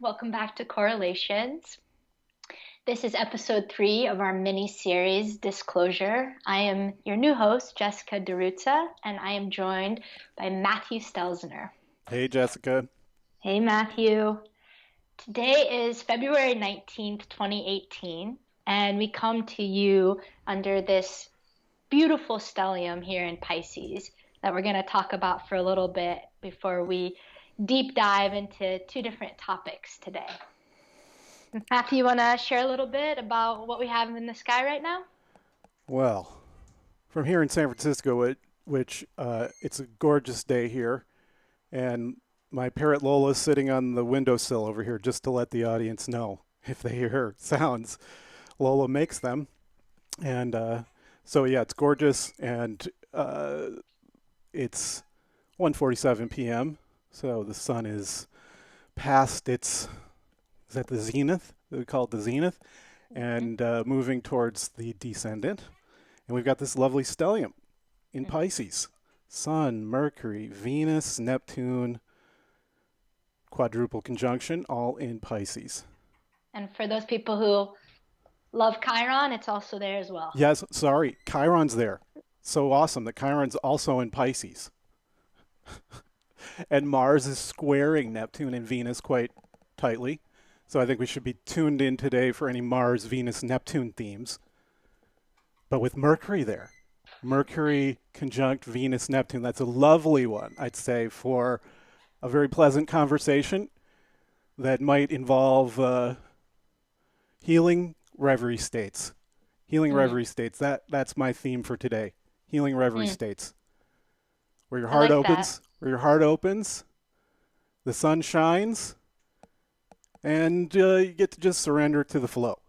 Welcome back to Correlations. This is episode 3 of our mini-series, Disclosure. I am your new host, Jessica DiRuzza, and I am joined by Matthew Stelzner. Hey, Jessica. Hey, Matthew. Today is February 19th, 2018, and we come to you under this beautiful stellium here in Pisces that we're going to talk about for a little bit before we deep dive into 2 different topics today. Matthew, you want to share a little bit about what we have in the sky right now? Well, from here in San Francisco, which it's a gorgeous day here, and my parrot Lola's sitting on the windowsill over here just to let the audience know if they hear sounds. Lola makes them, and so yeah, it's gorgeous, and it's 1:47 p.m., so the sun is past its, is that the zenith? We call it the zenith, and moving towards the descendant. And we've got this lovely stellium in Pisces. Sun, Mercury, Venus, Neptune, quadruple conjunction, all in Pisces. And for those people who love Chiron, it's also there as well. Yes, sorry, Chiron's there. So awesome that Chiron's also in Pisces. And Mars is squaring Neptune and Venus quite tightly. So I think we should be tuned in today for any Mars, Venus, Neptune themes. But with Mercury there, Mercury conjunct Venus, Neptune, that's a lovely one, I'd say, for a very pleasant conversation that might involve healing reverie states. Healing reverie states, that's my theme for today. Healing reverie states. Where your heart opens, the sun shines, and you get to just surrender to the flow.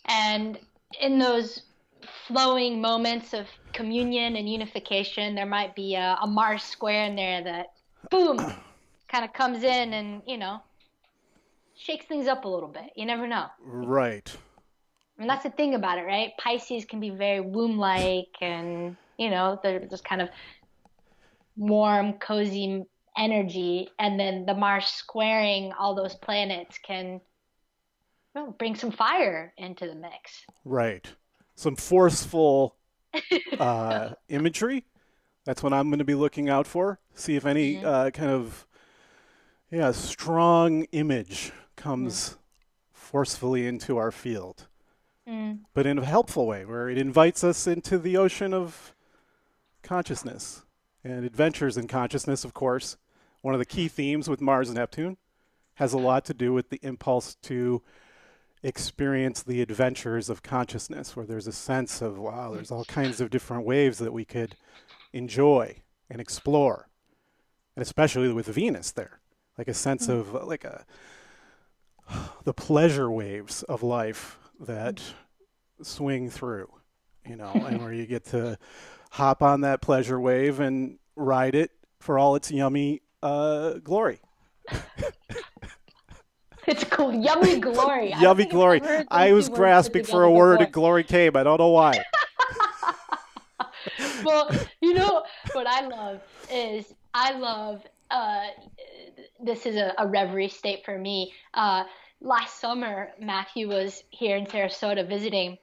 And in those flowing moments of communion and unification, there might be a Mars square in there that, boom, kind of comes in and, shakes things up a little bit. You never know. Right. I mean, that's the thing about it, right? Pisces can be very womb-like and, there's this kind of warm, cozy energy. And then the Mars squaring all those planets can bring some fire into the mix. Right. Some forceful imagery. That's what I'm going to be looking out for. See if any kind of strong image comes forcefully into our field. But in a helpful way, where it invites us into the ocean of consciousness and adventures in consciousness, of course. One of the key themes with Mars and Neptune has a lot to do with the impulse to experience the adventures of consciousness, where there's a sense of, wow, there's all kinds of different waves that we could enjoy and explore. And especially with Venus there, like a sense of the pleasure waves of life that swing through, and where you get to hop on that pleasure wave and ride it for all its yummy glory. It's cool. Yummy glory. Yummy glory. I was grasping for a word and glory came. I don't know why. Well, what I love is this is a reverie state for me. Last summer, Matthew was here in Sarasota visiting,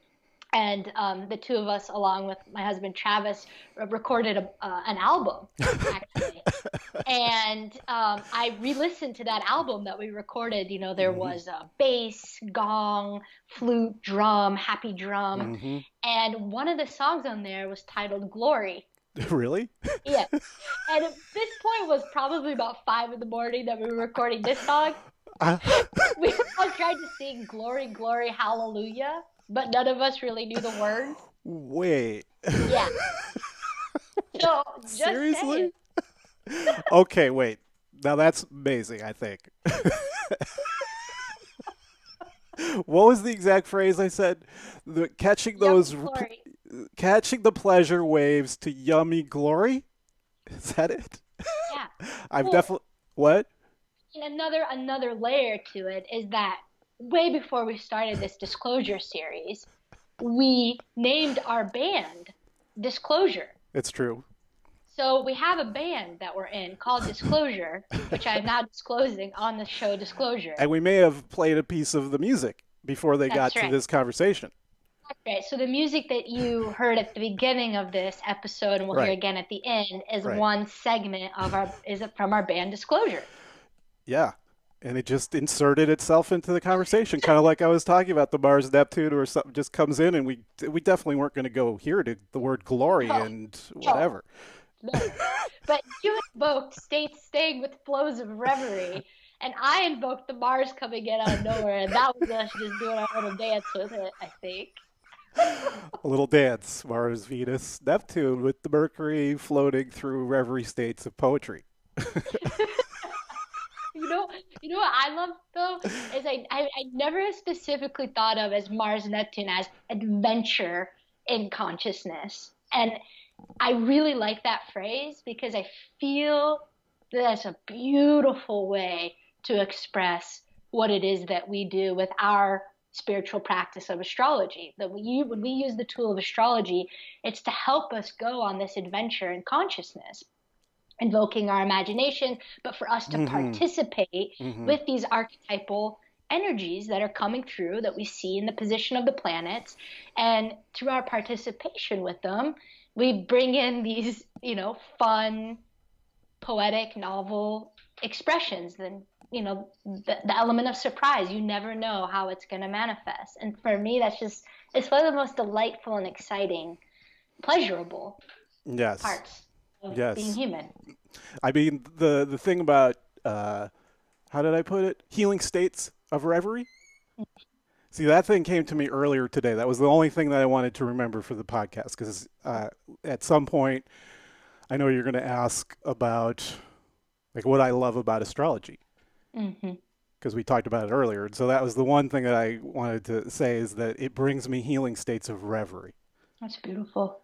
and the two of us, along with my husband Travis, recorded an album, actually. And I re-listened to that album that we recorded. There was a bass, gong, flute, drum, happy drum. And one of the songs on there was titled Glory. Really? Yeah. And at this point was probably about 5 in the morning that we were recording this song. We were all trying to sing Glory, Glory, Hallelujah, but none of us really knew the words. Wait. Yeah. So, just seriously? Saying. Okay, wait. Now that's amazing, I think. What was the exact phrase I said? Catching the pleasure waves to yummy glory? Is that it? Yeah. I've definitely... What? And another layer to it is that way before we started this Disclosure series, we named our band Disclosure. It's true. So we have a band that we're in called Disclosure, which I'm now disclosing on the show Disclosure. And we may have played a piece of the music before they got That's to right. this conversation. That's right. So the music that you heard at the beginning of this episode and we'll hear Right. again at the end is Right. one segment of from our band Disclosure. Yeah. And it just inserted itself into the conversation, kind of like I was talking about the Mars Neptune, or something just comes in, and we definitely weren't going to go here to the word glory No, and no, whatever. no. But you invoked states staying with flows of reverie, and I invoked the Mars coming in out of nowhere, and that was us just doing our little dance with it, I think. A little dance, Mars, Venus, Neptune, with the Mercury floating through reverie states of poetry. You know, you know what I love though is I never specifically thought of as Mars Neptune as adventure in consciousness, and I really like that phrase because I feel that's a beautiful way to express what it is that we do with our spiritual practice of astrology. That when we use the tool of astrology, it's to help us go on this adventure in consciousness, invoking our imagination, but for us to Mm-hmm. participate Mm-hmm. with these archetypal energies that are coming through that we see in the position of the planets. And through our participation with them, we bring in these, fun, poetic, novel expressions. And, the element of surprise, you never know how it's going to manifest. And for me, it's one of the most delightful and exciting, pleasurable Yes. parts of being Yes. human. I mean, the thing about, how did I put it? Healing states of reverie. See, that thing came to me earlier today. That was the only thing that I wanted to remember for the podcast, because at some point, I know you're going to ask about like what I love about astrology, Hmm. because we talked about it earlier. And so that was the one thing that I wanted to say, is that it brings me healing states of reverie. That's beautiful.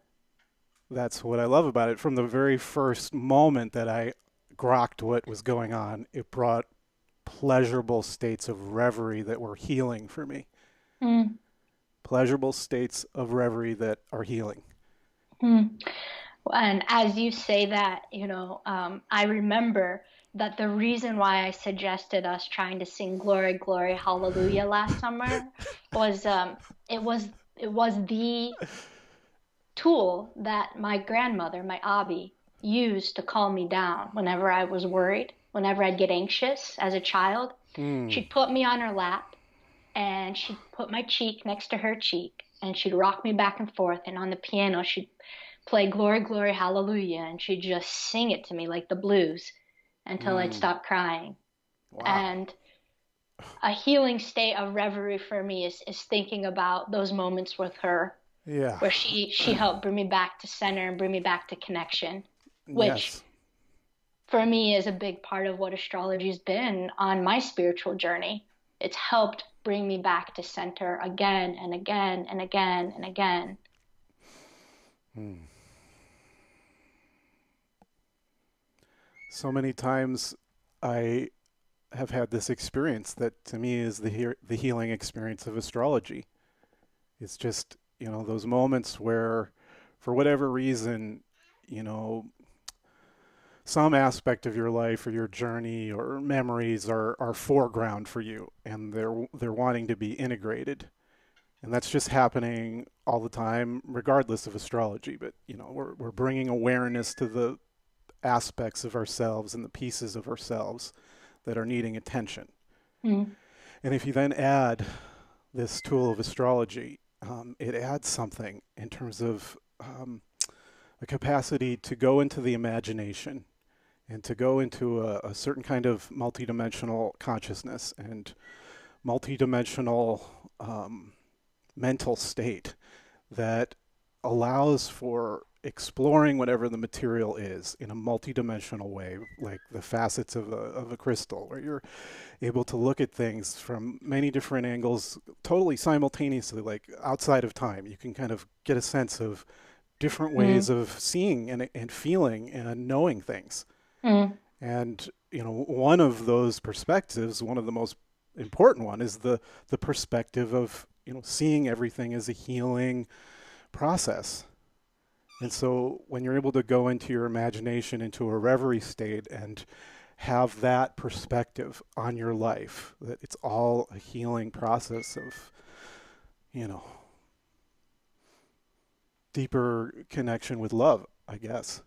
That's what I love about it. From the very first moment that I grokked what was going on, it brought pleasurable states of reverie that were healing for me. Mm-hmm. Pleasurable states of reverie that are healing. And as you say that, I remember that the reason why I suggested us trying to sing "Glory, Glory, Hallelujah" last summer was it was it was the tool that my grandmother, my Abi, used to calm me down whenever I was worried, whenever I'd get anxious as a child. Mm, She'd put me on her lap and she'd put my cheek next to her cheek and she'd rock me back and forth. And on the piano, she'd play "Glory, Glory, Hallelujah" and she'd just sing it to me like the blues until I'd mm, stop crying. wow. And a healing state of reverie for me is thinking about those moments with her Yeah. where she helped bring me back to center and bring me back to connection, which Yes. for me is a big part of what astrology's been on my spiritual journey. It's helped bring me back to center again and again and again and again. Mm. So many times I have had this experience that to me is the healing experience of astrology. It's just, those moments where, for whatever reason, you know, some aspect of your life or your journey or memories are foreground for you, and they're wanting to be integrated. And that's just happening all the time, regardless of astrology. But, we're bringing awareness to the aspects of ourselves and the pieces of ourselves that are needing attention. Mm. And if you then add this tool of astrology, it adds something in terms of a capacity to go into the imagination and to go into a certain kind of multidimensional consciousness and multidimensional mental state that allows for exploring whatever the material is in a multidimensional way, like the facets of a crystal, where you're able to look at things from many different angles, totally simultaneously, like outside of time. You can kind of get a sense of different ways Mm. of seeing and feeling and knowing things. Mm. And, one of those perspectives, one of the most important one, is the perspective of, seeing everything as a healing process. And so when you're able to go into your imagination, into a reverie state, and have that perspective on your life, that it's all a healing process of, you know, deeper connection with love, I guess.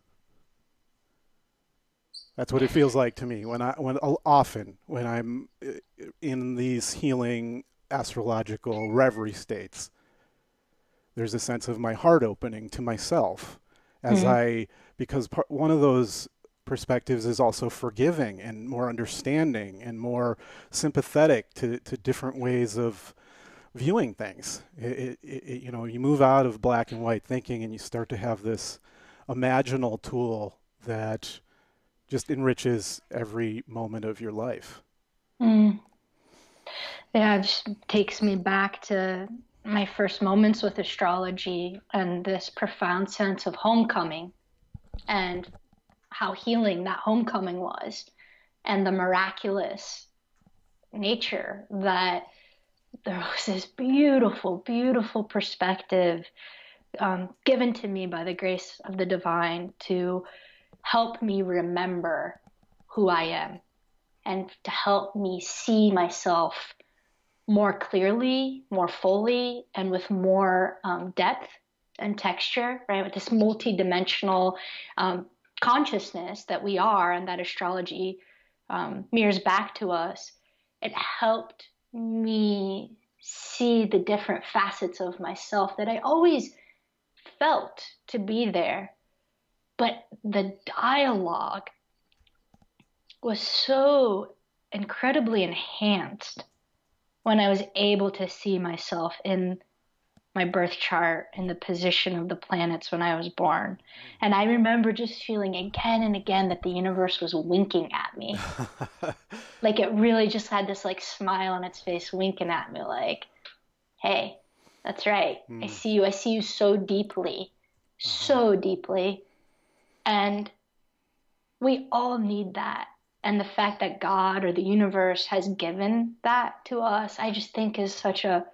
That's what it feels like to me when I'm in these healing astrological reverie states. There's a sense of my heart opening to myself as Mm. because one of those perspectives is also forgiving and more understanding and more sympathetic to different ways of viewing things. You know, you move out of black and white thinking and you start to have this imaginal tool that just enriches every moment of your life. Mm. Yeah, it just takes me back to my first moments with astrology and this profound sense of homecoming and how healing that homecoming was, and the miraculous nature that there was this beautiful, beautiful perspective given to me by the grace of the divine to help me remember who I am and to help me see myself more clearly, more fully, and with more depth and texture, right? With this multi-dimensional consciousness that we are and that astrology mirrors back to us. It helped me see the different facets of myself that I always felt to be there. But the dialogue was so incredibly enhanced when I was able to see myself in my birth chart and the position of the planets when I was born. And I remember just feeling again and again that the universe was winking at me. Like it really just had this like smile on its face winking at me like, hey, that's right. I see you. I see you so deeply, so deeply. And we all need that. And the fact that God or the universe has given that to us, I just think is such a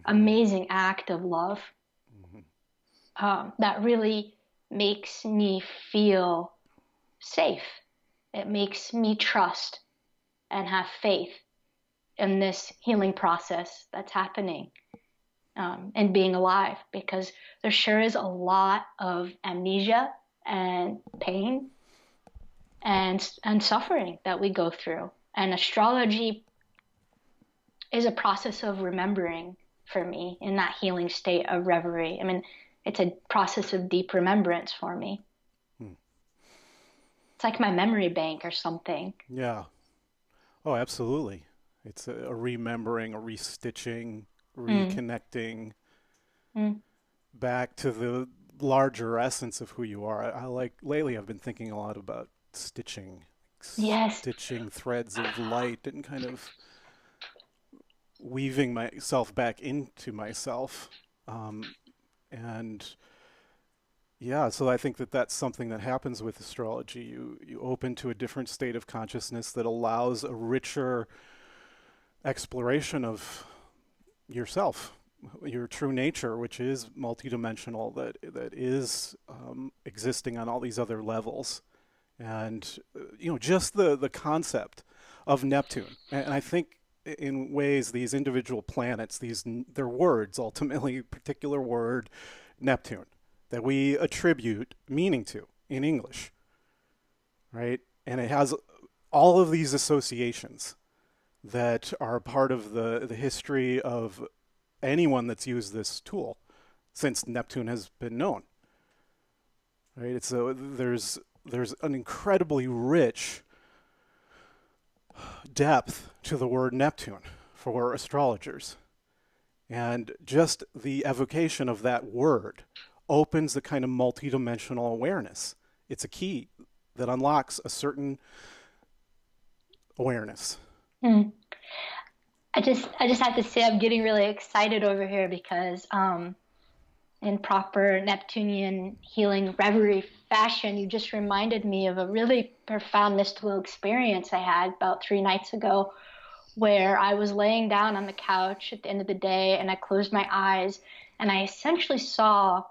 amazing act of love that really makes me feel safe. It makes me trust and have faith in this healing process that's happening and being alive, because there sure is a lot of amnesia and pain and suffering that we go through. And astrology is a process of remembering for me in that healing state of reverie. I mean, it's a process of deep remembrance for me. It's like my memory bank or something. Yeah. Oh, absolutely. It's a remembering, a restitching, reconnecting back to the larger essence of who you are. I like lately I've been thinking a lot about stitching, Yes. stitching threads of light and kind of weaving myself back into myself. And yeah, so I think that that's something that happens with astrology. You open to a different state of consciousness that allows a richer exploration of yourself, your true nature, which is multidimensional, that is existing on all these other levels, and you know, just the concept of Neptune. And I think in ways these individual planets, they're words ultimately, particular word, Neptune, that we attribute meaning to in English, right? And it has all of these associations that are part of the history of anyone that's used this tool since Neptune has been known. Right? There's an incredibly rich depth to the word Neptune for astrologers. And just the evocation of that word opens the kind of multidimensional awareness. It's a key that unlocks a certain awareness. I just have to say I'm getting really excited over here because in proper Neptunian healing reverie fashion, you just reminded me of a really profound mystical experience I had about 3 nights ago, where I was laying down on the couch at the end of the day and I closed my eyes and I essentially saw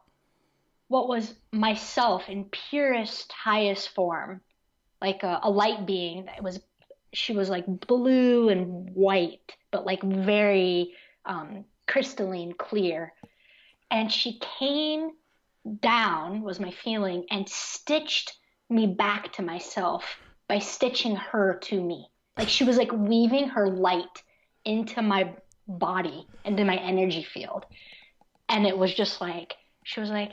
what was myself in purest, highest form, like a light being that was, she was like blue and white, but like very crystalline clear. And she came down, was my feeling, and stitched me back to myself by stitching her to me. Like she was like weaving her light into my body, into my energy field. And it was just like, she was like,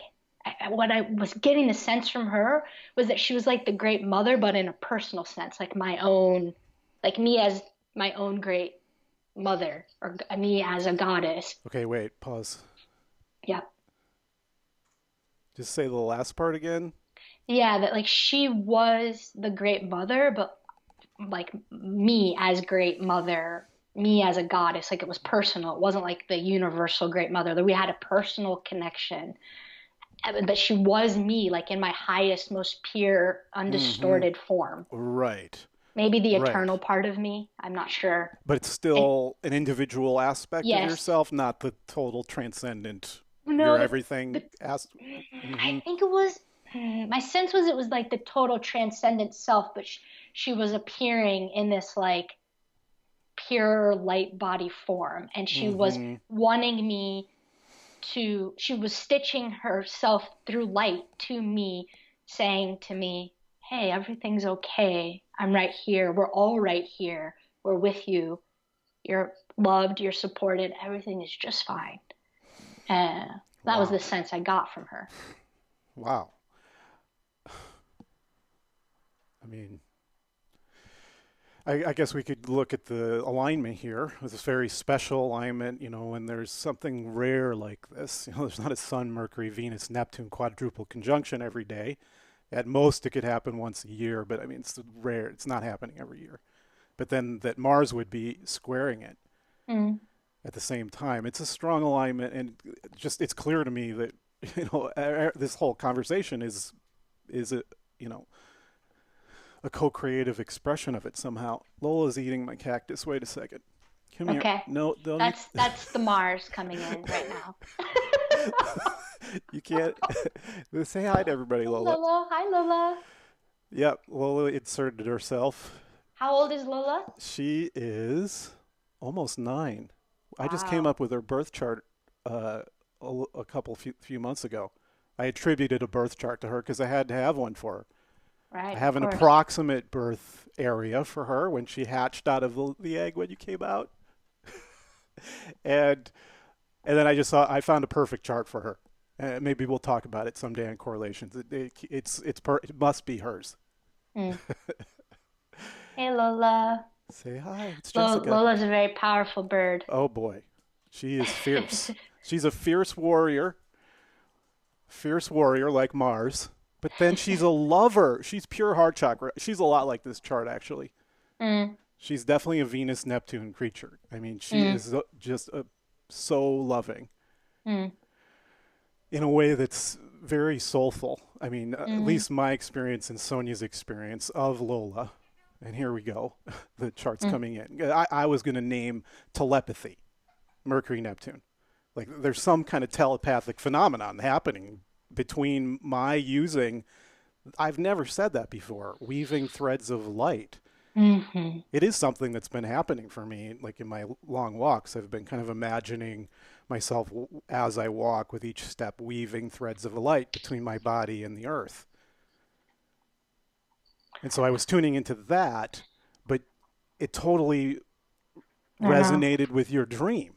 what I was getting the sense from her was that she was like the great mother, but in a personal sense, like my own, like me as my own great mother, or me as a goddess. Okay, wait, pause. Yeah. Just say the last part again. Yeah, that like she was the great mother, but like me as great mother, me as a goddess, like it was personal. It wasn't like the universal great mother, that we had a personal connection. But she was me, like in my highest, most pure, Mm-hmm. undistorted form. Right. Maybe the Right. eternal part of me. I'm not sure. But it's And still an individual aspect of yes, yourself, not the total transcendent, your no, everything. the I Mm-hmm. think it was, my sense was it was like the total transcendent self, but she was appearing in this like pure light body form, and she was Mm-hmm. wanting me to, she was stitching herself through light to me, saying to me, hey, everything's okay. I'm right here. We're all right here. We're with you. You're loved. You're supported. Everything is just fine. And that was Wow. the sense I got from her. Wow. I mean, I guess we could look at the alignment here. It's a very special alignment, when there's something rare like this. There's not a Sun, Mercury, Venus, Neptune quadruple conjunction every day. At most, it could happen once a year, but I mean, it's rare. It's not happening every year. But then that Mars would be squaring it Mm, at the same time. It's a strong alignment, and just it's clear to me that this whole conversation is a you know a co-creative expression of it somehow. Lola's eating my cactus. Wait a second. Come here. okay. No, don't eat. That's the Mars coming in right now. You can't. Say hi to everybody, Hey Lola. Lola. Hi Lola. Yep, Lola inserted herself. How old is Lola? She is almost 9. I just came Wow. up with her birth chart a couple few months ago. I attributed a birth chart to her because I had to have one for her. I Right, of have an course. approximate birth area for her when she hatched out of the egg when you came out, and then I found a perfect chart for her. Maybe we'll talk about it someday in correlations. It must be hers. Mm. Hey Lola. Say hi. It's Jessica. Lola's a very powerful bird. Oh boy, she is fierce. She's a fierce warrior like Mars. But then she's a lover. She's pure heart chakra. She's a lot like this chart actually. Mm, She's definitely a Venus Neptune creature. I mean, she mm, is just so loving mm, in a way that's very soulful. I mean, at mm, least my experience and Sonia's experience of Lola. And here we go. The chart's mm. coming in. I was going to name telepathy, Mercury Neptune. Like there's some kind of telepathic phenomenon happening between my using, I've never said that before, weaving threads of light. Mm-hmm. It is something that's been happening for me, like in my long walks. I've been kind of imagining myself as I walk with each step weaving threads of light between my body and the earth. And so I was tuning into that, but it totally I know. resonated with your dream.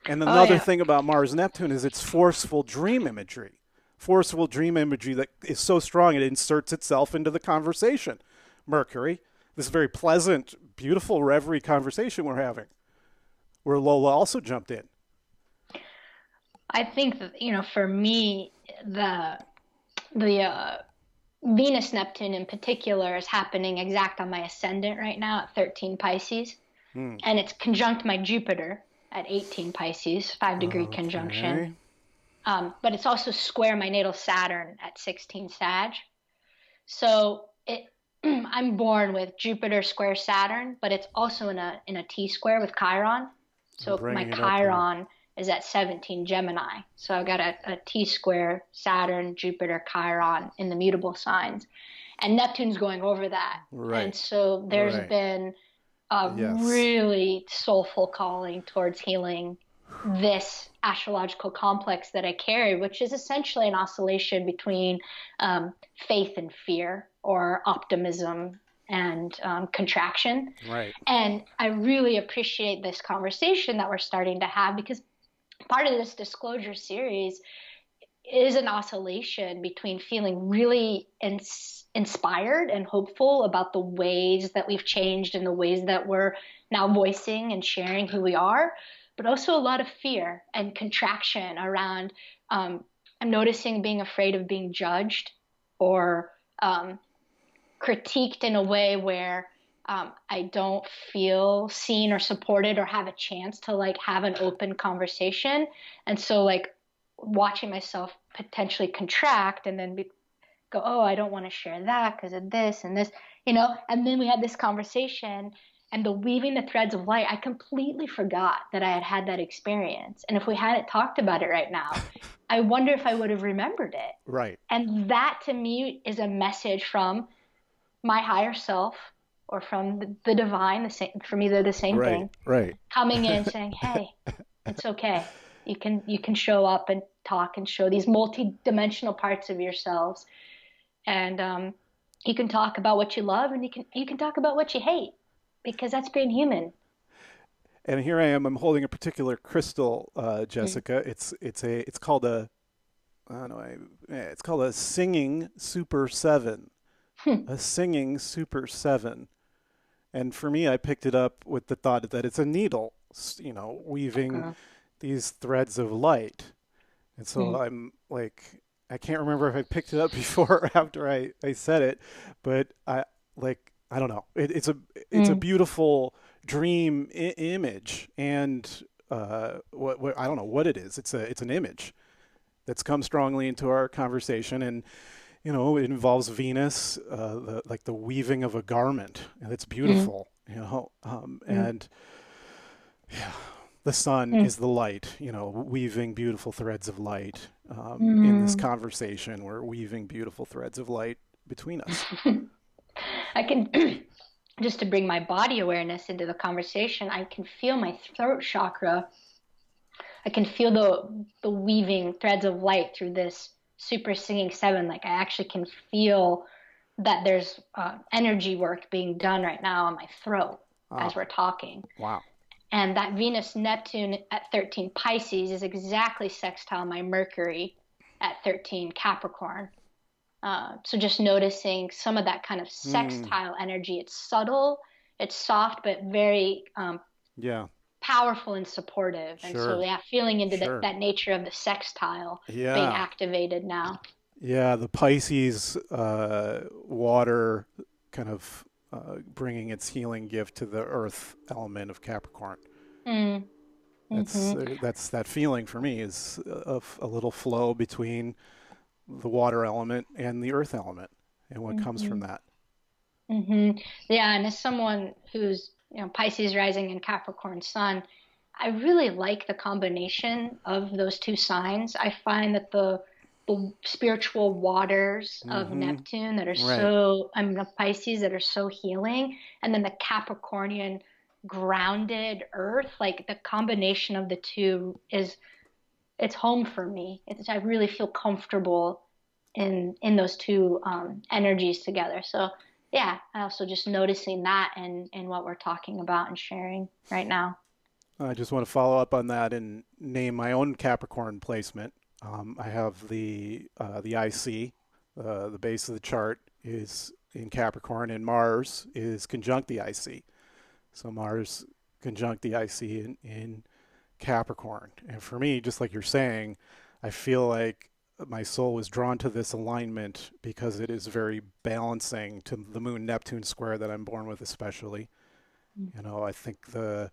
And Oh another yeah. thing about Mars Neptune is it's forceful dream imagery. Forceful dream imagery that is so strong it inserts itself into the conversation. Mercury, this very pleasant, beautiful reverie conversation we're having, where Lola also jumped in. I think that, for me, the Venus Neptune in particular is happening exact on my ascendant right now at 13 Pisces, Hmm. and it's conjunct my Jupiter at 18 Pisces, 5-degree conjunction. Okay. But it's also square my natal Saturn at 16 Sag. So I'm born with Jupiter square Saturn, but it's also in a T square with Chiron. I'm So my bringing it up here. Chiron is at 17 Gemini. So I've got a T square, Saturn, Jupiter, Chiron in the mutable signs. And Neptune's going over that. And Right. so there's Right. been a Yes. really soulful calling towards healing this astrological complex that I carry, which is essentially an oscillation between faith and fear, or optimism and contraction. Right. And I really appreciate this conversation that we're starting to have, because part of this disclosure series is an oscillation between feeling really inspired and hopeful about the ways that we've changed and the ways that we're now voicing and sharing who we are, but also a lot of fear and contraction around. I'm noticing being afraid of being judged or critiqued in a way where I don't feel seen or supported or have a chance to like have an open conversation. And so like watching myself potentially contract and then go, oh, I don't want to share that because of this and this, and then we had this conversation, and the weaving the threads of light, I completely forgot that I had had that experience. And if we hadn't talked about it right now, I wonder if I would have remembered it. Right. And that to me is a message from my higher self, or from the divine. The same for me, they're the same Right. thing. Right. Coming in saying, hey, it's okay. You can show up and talk and show these multi-dimensional parts of yourselves. And you can talk about what you love, and you can talk about what you hate, because that's being human. And here I am. I'm holding a particular crystal, Mm. Jessica. It's called a I don't know. It's called a singing Super Seven. Hmm. A singing Super Seven. And for me, I picked it up with the thought that it's a needle, weaving Uh, these threads of light. And so mm, I'm like, I can't remember if I picked it up before or after I said it, but I don't know. It's a mm, beautiful dream image, and what I don't know what it is. It's an image that's come strongly into our conversation, and it involves Venus, like the weaving of a garment, and it's mm, beautiful. mm, And yeah, the sun mm, is the light, weaving beautiful threads of light. In this mm. conversation, we're weaving beautiful threads of light between us. I can just to bring my body awareness into the conversation. I can feel my throat chakra. I can feel the weaving threads of light through this super singing seven. Like I actually can feel that there's energy work being done right now on my throat Oh, as we're talking. wow. And that Venus Neptune at 13 Pisces is exactly sextile my Mercury at 13 Capricorn. So just noticing some of that kind of Mm, sextile energy. It's subtle, it's soft, but very yeah, powerful and supportive. And so, sure, yeah, feeling into sure. that nature of the sextile being Yeah, activated now. yeah. The Pisces water kind of bringing its healing gift to the earth element of Capricorn. Mm, That's mm-hmm, that's that feeling for me is a little flow between the water element and the earth element, and what comes mm-hmm, from that. mm-hmm. Yeah, and as someone who's Pisces rising and Capricorn sun, I really like the combination of those two signs. I find that the spiritual waters of Mm-hmm. Neptune that are Right. so, I mean, of Pisces that are so healing, and then the Capricornian grounded earth, like the combination of the two it's home for me. I really feel comfortable in those two energies together. So yeah, I also just noticing that in what we're talking about and sharing right now. I just want to follow up on that and name my own Capricorn placement. I have the IC, the base of the chart is in Capricorn, and Mars is conjunct the IC. So Mars conjunct the IC in Capricorn. And for me, just like you're saying, I feel like my soul is drawn to this alignment because it is very balancing to the Moon Neptune square that I'm born with, especially. I think the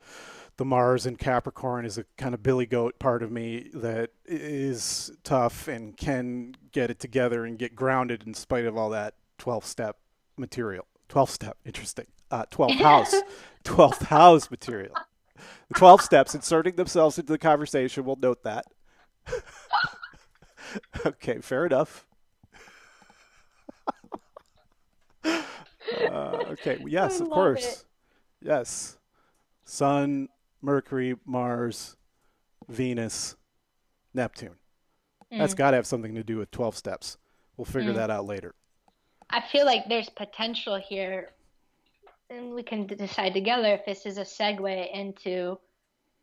Mars in Capricorn is a kind of billy goat part of me that is tough and can get it together and get grounded in spite of all that 12 step material. 12 step, interesting. 12th house, 12th house material. The 12 steps inserting themselves into the conversation. We'll note that. Okay, fair enough. Okay, I yes, of love it. course. Yes. Sun, Mercury, Mars, Venus, Neptune. That's Mm, got to have something to do with 12 steps. We'll figure mm. that out later. I feel like there's potential here, and we can decide together if this is a segue into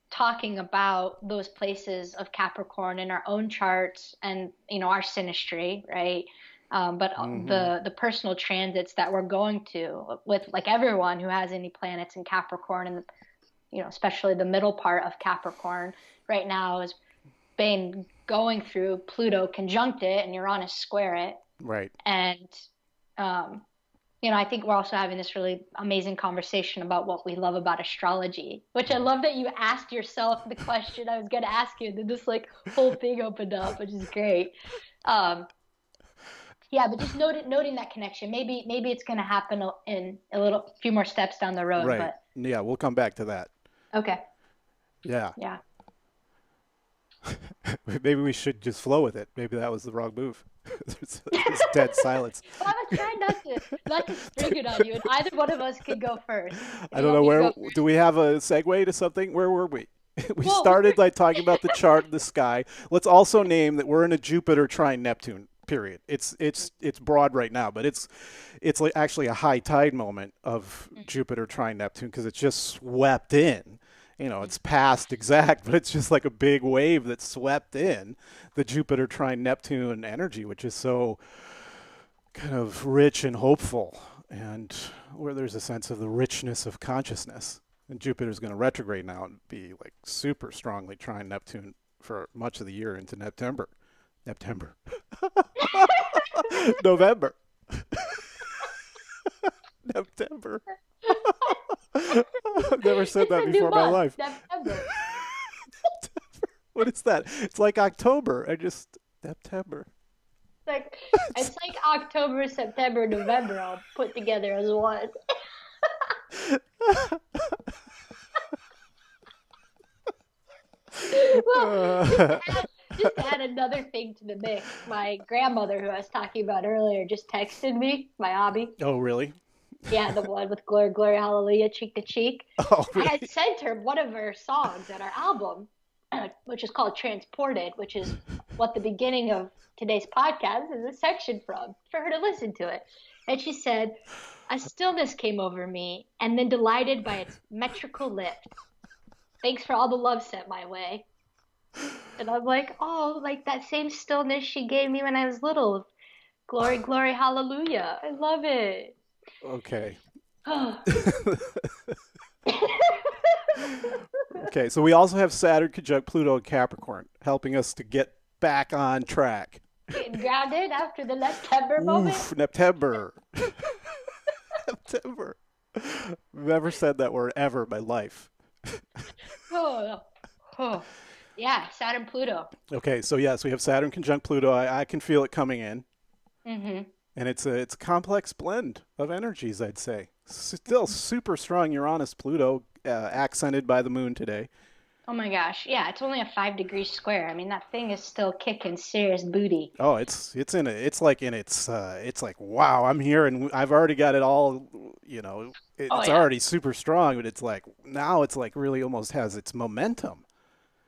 talking about those places of Capricorn in our own charts and our synastry, right? But Hmm. the personal transits that we're going to with like everyone who has any planets in Capricorn and especially the middle part of Capricorn right now is been going through Pluto conjunct it and Uranus square it, Right. and um, I think we're also having this really amazing conversation about what we love about astrology, which I Mhm. love that you asked yourself the question I was going to ask you, and then this like whole thing opened up, which is great. Um, yeah, but just noting that connection. Maybe it's going to happen in a little few more steps down the road, Right. but Yeah, we'll come back to that. okay. Yeah. Yeah. Maybe we should just flow with it. Maybe that was the wrong move. There's dead silence. Well, I was trying not to spring it on you, and either one of us could go first. If I you don't want know me to where. go Do first. we have a segue to something? Where were we? We Well, we started were. like talking about the chart in the sky. Let's also name that we're in a Jupiter trine Neptune period. It's broad right now, but it's like actually a high tide moment of Jupiter trine Neptune because it's just swept in. It's past exact, but it's just like a big wave that swept in the Jupiter trine Neptune energy, which is so kind of rich and hopeful, and where there's a sense of the richness of consciousness. And Jupiter's going to retrograde now and be like super strongly trying Neptune for much of the year into September. September. November. September. I've never said It's that a new before in my month, life. September. What is that? It's like October. I just September. Like it's like October, September, November all put together as one. Well, just Uh, to add, just to add another thing to the mix, my grandmother, who I was talking about earlier, just texted me, my hobby. oh, really? Yeah, the one with Glory, Glory, Hallelujah, Cheek to Cheek. Oh, I had really? sent her one of her songs at our album, which is called Transported, which is what the beginning of today's podcast is a section from, for her to listen to it. And she said, a stillness came over me, and then delighted by its metrical lift. Thanks for all the love sent my way. And I'm like, oh, like that same stillness she gave me when I was little. Glory, glory, hallelujah. I love it. Okay. Okay, so we also have Saturn conjunct Pluto and Capricorn, helping us to get back on track. Getting grounded after the September moment. Oof, September. September. Never said that word ever in my life. Oh, oh. Yeah, Saturn, Pluto. Okay, so yes, we have Saturn conjunct Pluto. I can feel it coming in, Mm-hmm. and it's a complex blend of energies. I'd say still super strong Uranus Pluto, accented by the moon today. Oh my gosh. Yeah, it's only a 5 degree square. I mean, that thing is still kicking serious booty. Oh, it's in it. It's like in its. It's like wow, I'm here and I've already got it all. Oh It's yeah. already super strong, but it's like now it's like really almost has its momentum.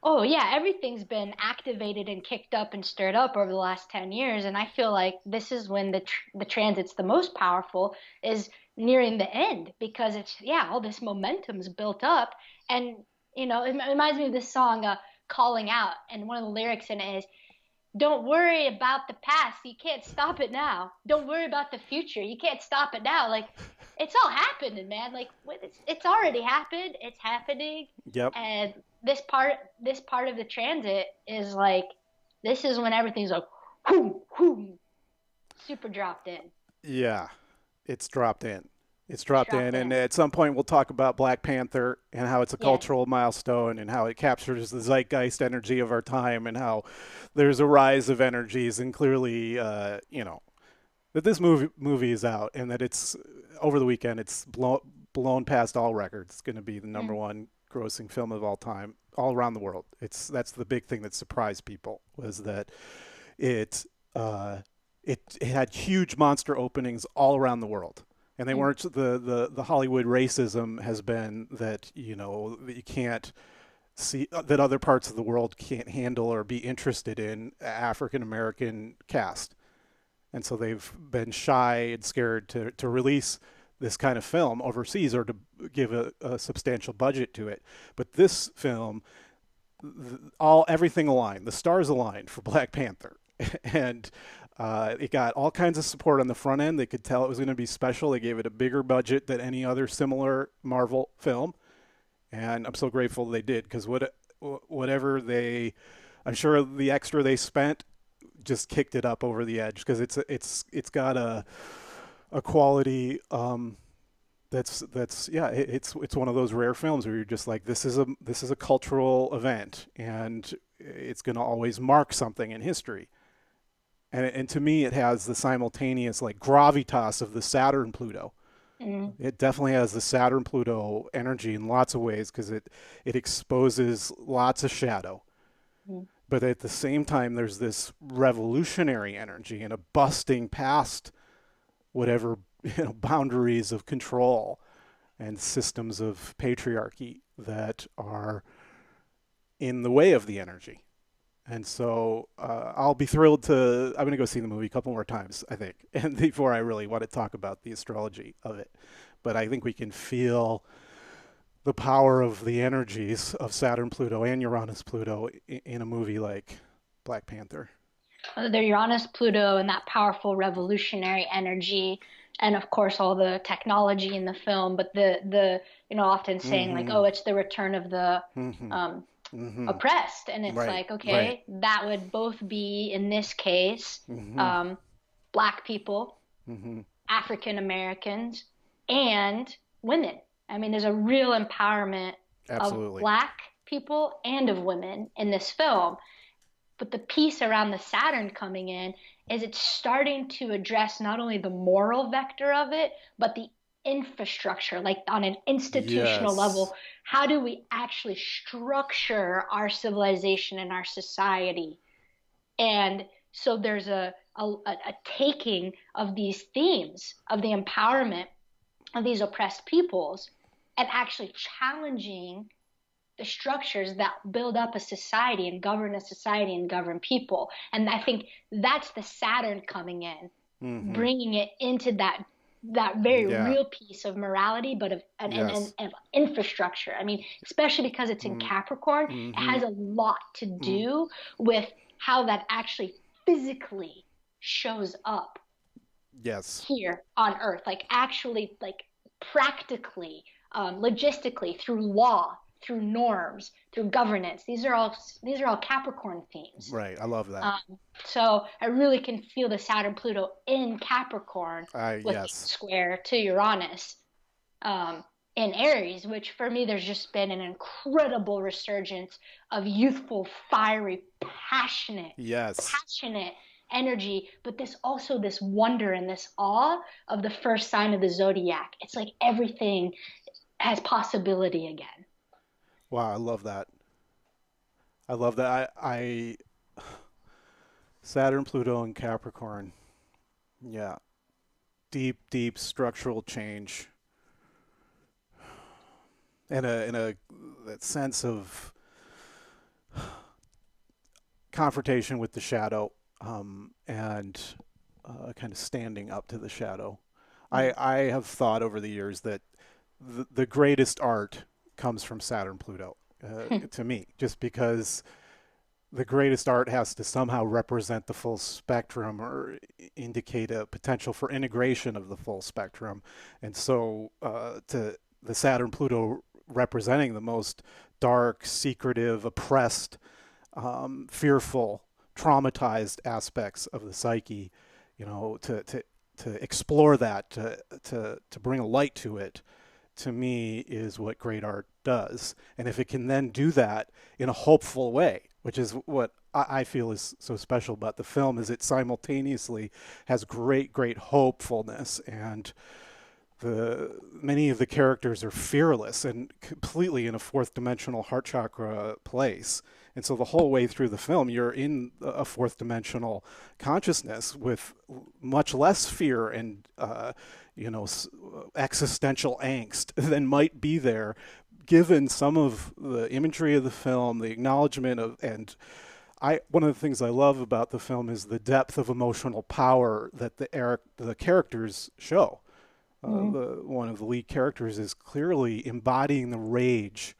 Oh yeah, everything's been activated and kicked up and stirred up over the last 10 years, and I feel like this is when the transit's the most powerful is nearing the end because it's yeah, all this momentum's built up, and it reminds me of this song Calling Out, and one of the lyrics in it is don't worry about the past. You can't stop it now. Don't worry about the future. You can't stop it now. Like it's all happening, man. Like it's already happened. It's happening. Yep. And this part of the transit is like this is when everything's like whoom, whoom, super dropped in. Yeah, it's dropped in. It's It's dropped dropped in, in. and at some point we'll talk about Black Panther and how it's a Yes. cultural milestone and how it captures the zeitgeist energy of our time and how there's a rise of energies and clearly, that this movie is out and that it's over the weekend it's blown past all records. It's going to be the number Mm. one grossing film of all time, all around the world. That's the big thing that surprised people, was that it uh, it had huge monster openings all around the world. And they weren't the Hollywood racism has been that, you know, that you can't see that other parts of the world can't handle or be interested in African American cast. And so they've been shy and scared to release this kind of film overseas or to give a substantial budget to it. But this film, everything aligned, the stars aligned for Black Panther, and it got all kinds of support on the front end. They could tell it was going to be special. They gave it a bigger budget than any other similar Marvel film, and I'm so grateful they did, because whatever I'm sure the extra they spent just kicked it up over the edge, because it's got a quality that's yeah, it's one of those rare films where you're just like, this is a cultural event, and it's going to always mark something in history. And to me, it has the simultaneous like gravitas of the Saturn Pluto. It definitely has the Saturn Pluto energy in lots of ways, because it exposes lots of shadow. But at the same time, there's this revolutionary energy and a busting past whatever, boundaries of control and systems of patriarchy that are in the way of the energy. And so I'll be thrilled to. I'm going to go see the movie a couple more times, I think, and before I really want to talk about the astrology of it. But I think we can feel the power of the energies of Saturn, Pluto, and Uranus, Pluto in a movie like Black Panther. The Uranus, Pluto, and that powerful revolutionary energy, and of course all the technology in the film. But the often saying like, oh, it's the return of the oppressed, and it's like, okay, that would both be, in this case, Black people, African Americans, and women. I mean, there's a real empowerment of Black people and of women in this film. But the piece around the Saturn coming in is it's starting to address not only the moral vector of it, but the infrastructure, like on an institutional level. How do we actually structure our civilization and our society? And so there's a taking of these themes of the empowerment of these oppressed peoples and actually challenging the structures that build up a society and govern people. And I think that's the Saturn coming in, bringing it into that very real piece of morality, but of infrastructure. I mean, especially because it's in Capricorn, it has a lot to do with how that actually physically shows up here on Earth, like actually, like practically, logistically, through law, through norms, through governance. These are all Capricorn themes. Right. I love that. So I really can feel the Saturn Pluto in Capricorn with square to Uranus in Aries, which for me, there's just been an incredible resurgence of youthful, fiery, passionate energy, but this wonder and this awe of the first sign of the zodiac. It's like everything has possibility again. Wow, I love that. I love that. Saturn, Pluto, and Capricorn. Yeah. Deep, deep structural change. And that sense of confrontation with the shadow, and kind of standing up to the shadow. I have thought over the years that the greatest art comes from Saturn Pluto, to me, just because the greatest art has to somehow represent the full spectrum or indicate a potential for integration of the full spectrum. And so to the Saturn Pluto representing the most dark, secretive, oppressed, fearful, traumatized aspects of the psyche, to explore that, to bring a light to it, to me, is what great art does. And if it can then do that in a hopeful way, which is what I feel is so special about the film, is it simultaneously has great, great hopefulness and many of the characters are fearless and completely in a fourth dimensional heart chakra place. And so the whole way through the film, you're in a fourth dimensional consciousness with much less fear and, existential angst than might be there, given some of the imagery of the film, the acknowledgement of, and one of the things I love about the film is the depth of emotional power that the characters show. One of the lead characters is clearly embodying the rage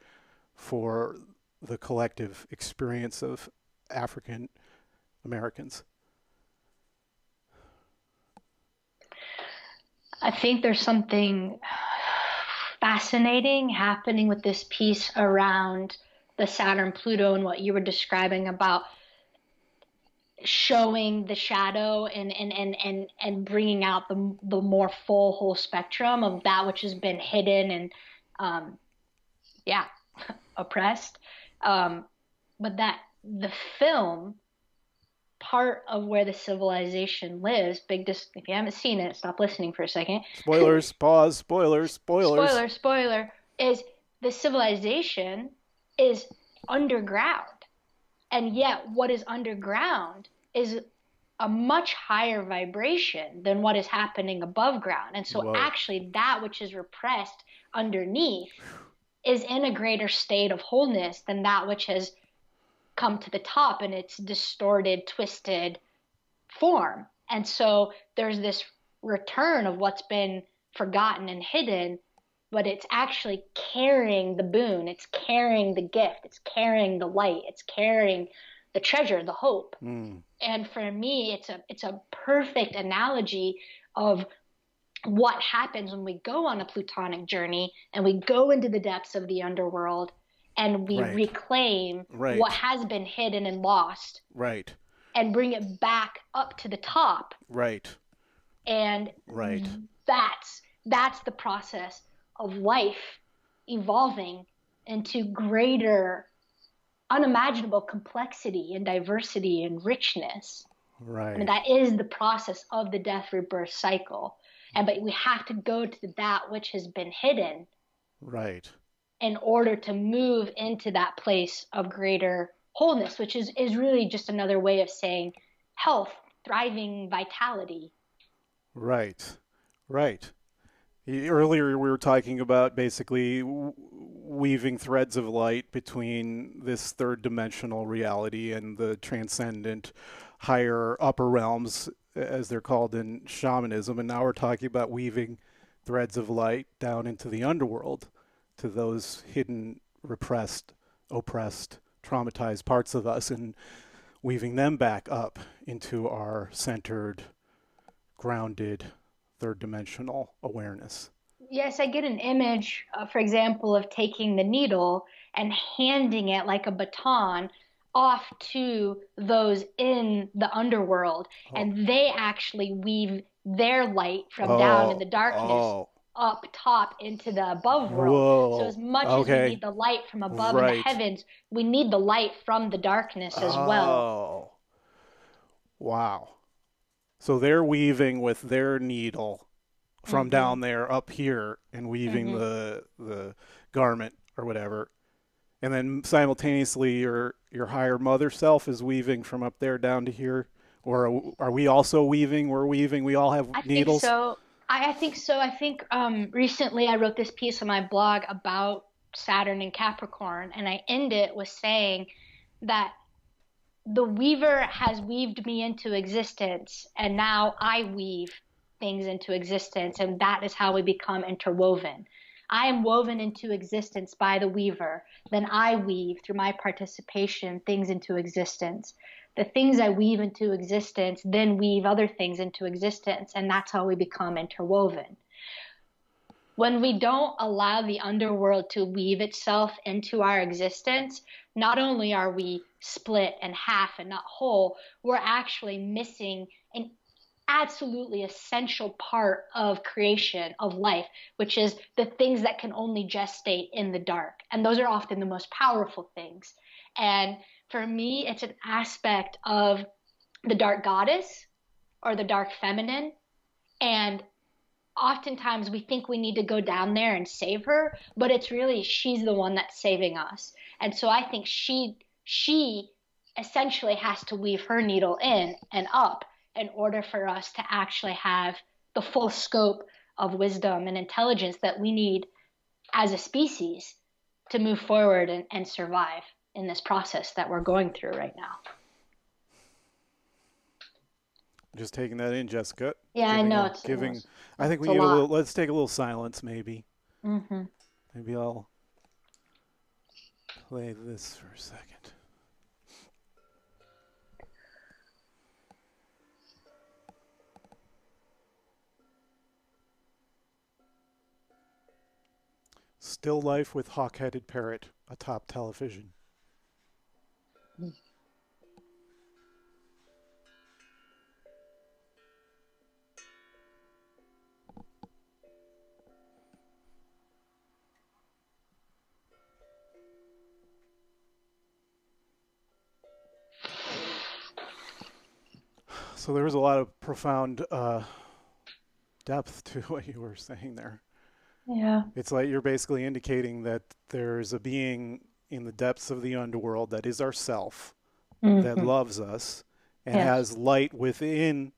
for the collective experience of African Americans. I think there's something fascinating happening with this piece around the Saturn Pluto and what you were describing about showing the shadow and bringing out the more full whole spectrum of that which has been hidden and oppressed, but that the film, part of where the civilization lives, if you haven't seen it, stop listening for a second. Spoilers, pause, spoilers. Spoiler, is the civilization is underground. And yet what is underground is a much higher vibration than what is happening above ground. And so actually that which is repressed underneath is in a greater state of wholeness than that which has come to the top in its distorted, twisted form. And so there's this return of what's been forgotten and hidden, but it's actually carrying the boon, it's carrying the gift, it's carrying the light, it's carrying the treasure, the hope. And for me, it's a perfect analogy of what happens when we go on a plutonic journey and we go into the depths of the underworld and we reclaim what has been hidden and lost, and bring it back up to the top, and that's the process of life evolving into greater unimaginable complexity and diversity and richness. I mean, that is the process of the death rebirth cycle. But we have to go to that which has been hidden in order to move into that place of greater wholeness, which is really just another way of saying health, thriving, vitality. Earlier we were talking about basically weaving threads of light between this third dimensional reality and the transcendent higher upper realms, as they're called in shamanism. And now we're talking about weaving threads of light down into the underworld to those hidden, repressed, oppressed, traumatized parts of us and weaving them back up into our centered, grounded, third dimensional awareness. Yes, I get an image, for example, of taking the needle and handing it like a baton off to those in the underworld, and they actually weave their light from down in the darkness up top into the above world. So as much as we need the light from above in the heavens, we need the light from the darkness as well. Wow. So they're weaving with their needle from down there up here and weaving the garment or whatever. And then simultaneously your higher mother self is weaving from up there down to here. Or are we also weaving? We're weaving. We all have needles? I think so. I think recently I wrote this piece on my blog about Saturn and Capricorn, and I end it with saying that the weaver has weaved me into existence, and now I weave things into existence, and that is how we become interwoven. I am woven into existence by the weaver. Then I weave, through my participation, things into existence. The things I weave into existence then weave other things into existence, and that's how we become interwoven. When we don't allow the underworld to weave itself into our existence, not only are we split and half and not whole, we're actually missing an absolutely essential part of creation, of life, which is the things that can only gestate in the dark. And those are often the most powerful things. And for me, it's an aspect of the dark goddess or the dark feminine. And oftentimes we think we need to go down there and save her, but it's really she's the one that's saving us. And so I think she essentially has to weave her needle in and up in order for us to actually have the full scope of wisdom and intelligence that we need as a species to move forward and survive in this process that we're going through right now. Just taking that in, Jessica. Yeah, I know. I think we need let's take a little silence, maybe. Mm-hmm. Maybe I'll play this for a second. Still life with hawk-headed parrot atop television. So there was a lot of profound depth to what you were saying there. Yeah. It's like you're basically indicating that there's a being in the depths of the underworld that is ourself, that loves us, and has light within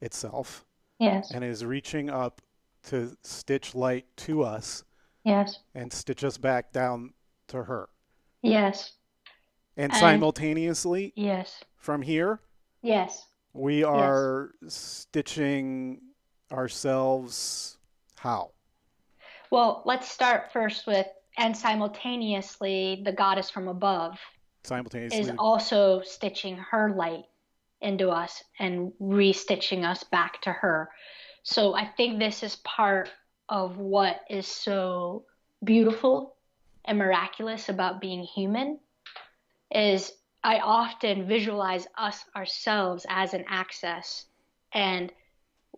itself, and is reaching up to stitch light to us, and stitch us back down to her. And simultaneously, from here, we are stitching ourselves how? Well, let's start first with, and simultaneously, the goddess from above is also stitching her light into us and restitching us back to her. So I think this is part of what is so beautiful and miraculous about being human, is I often visualize ourselves as an axis, and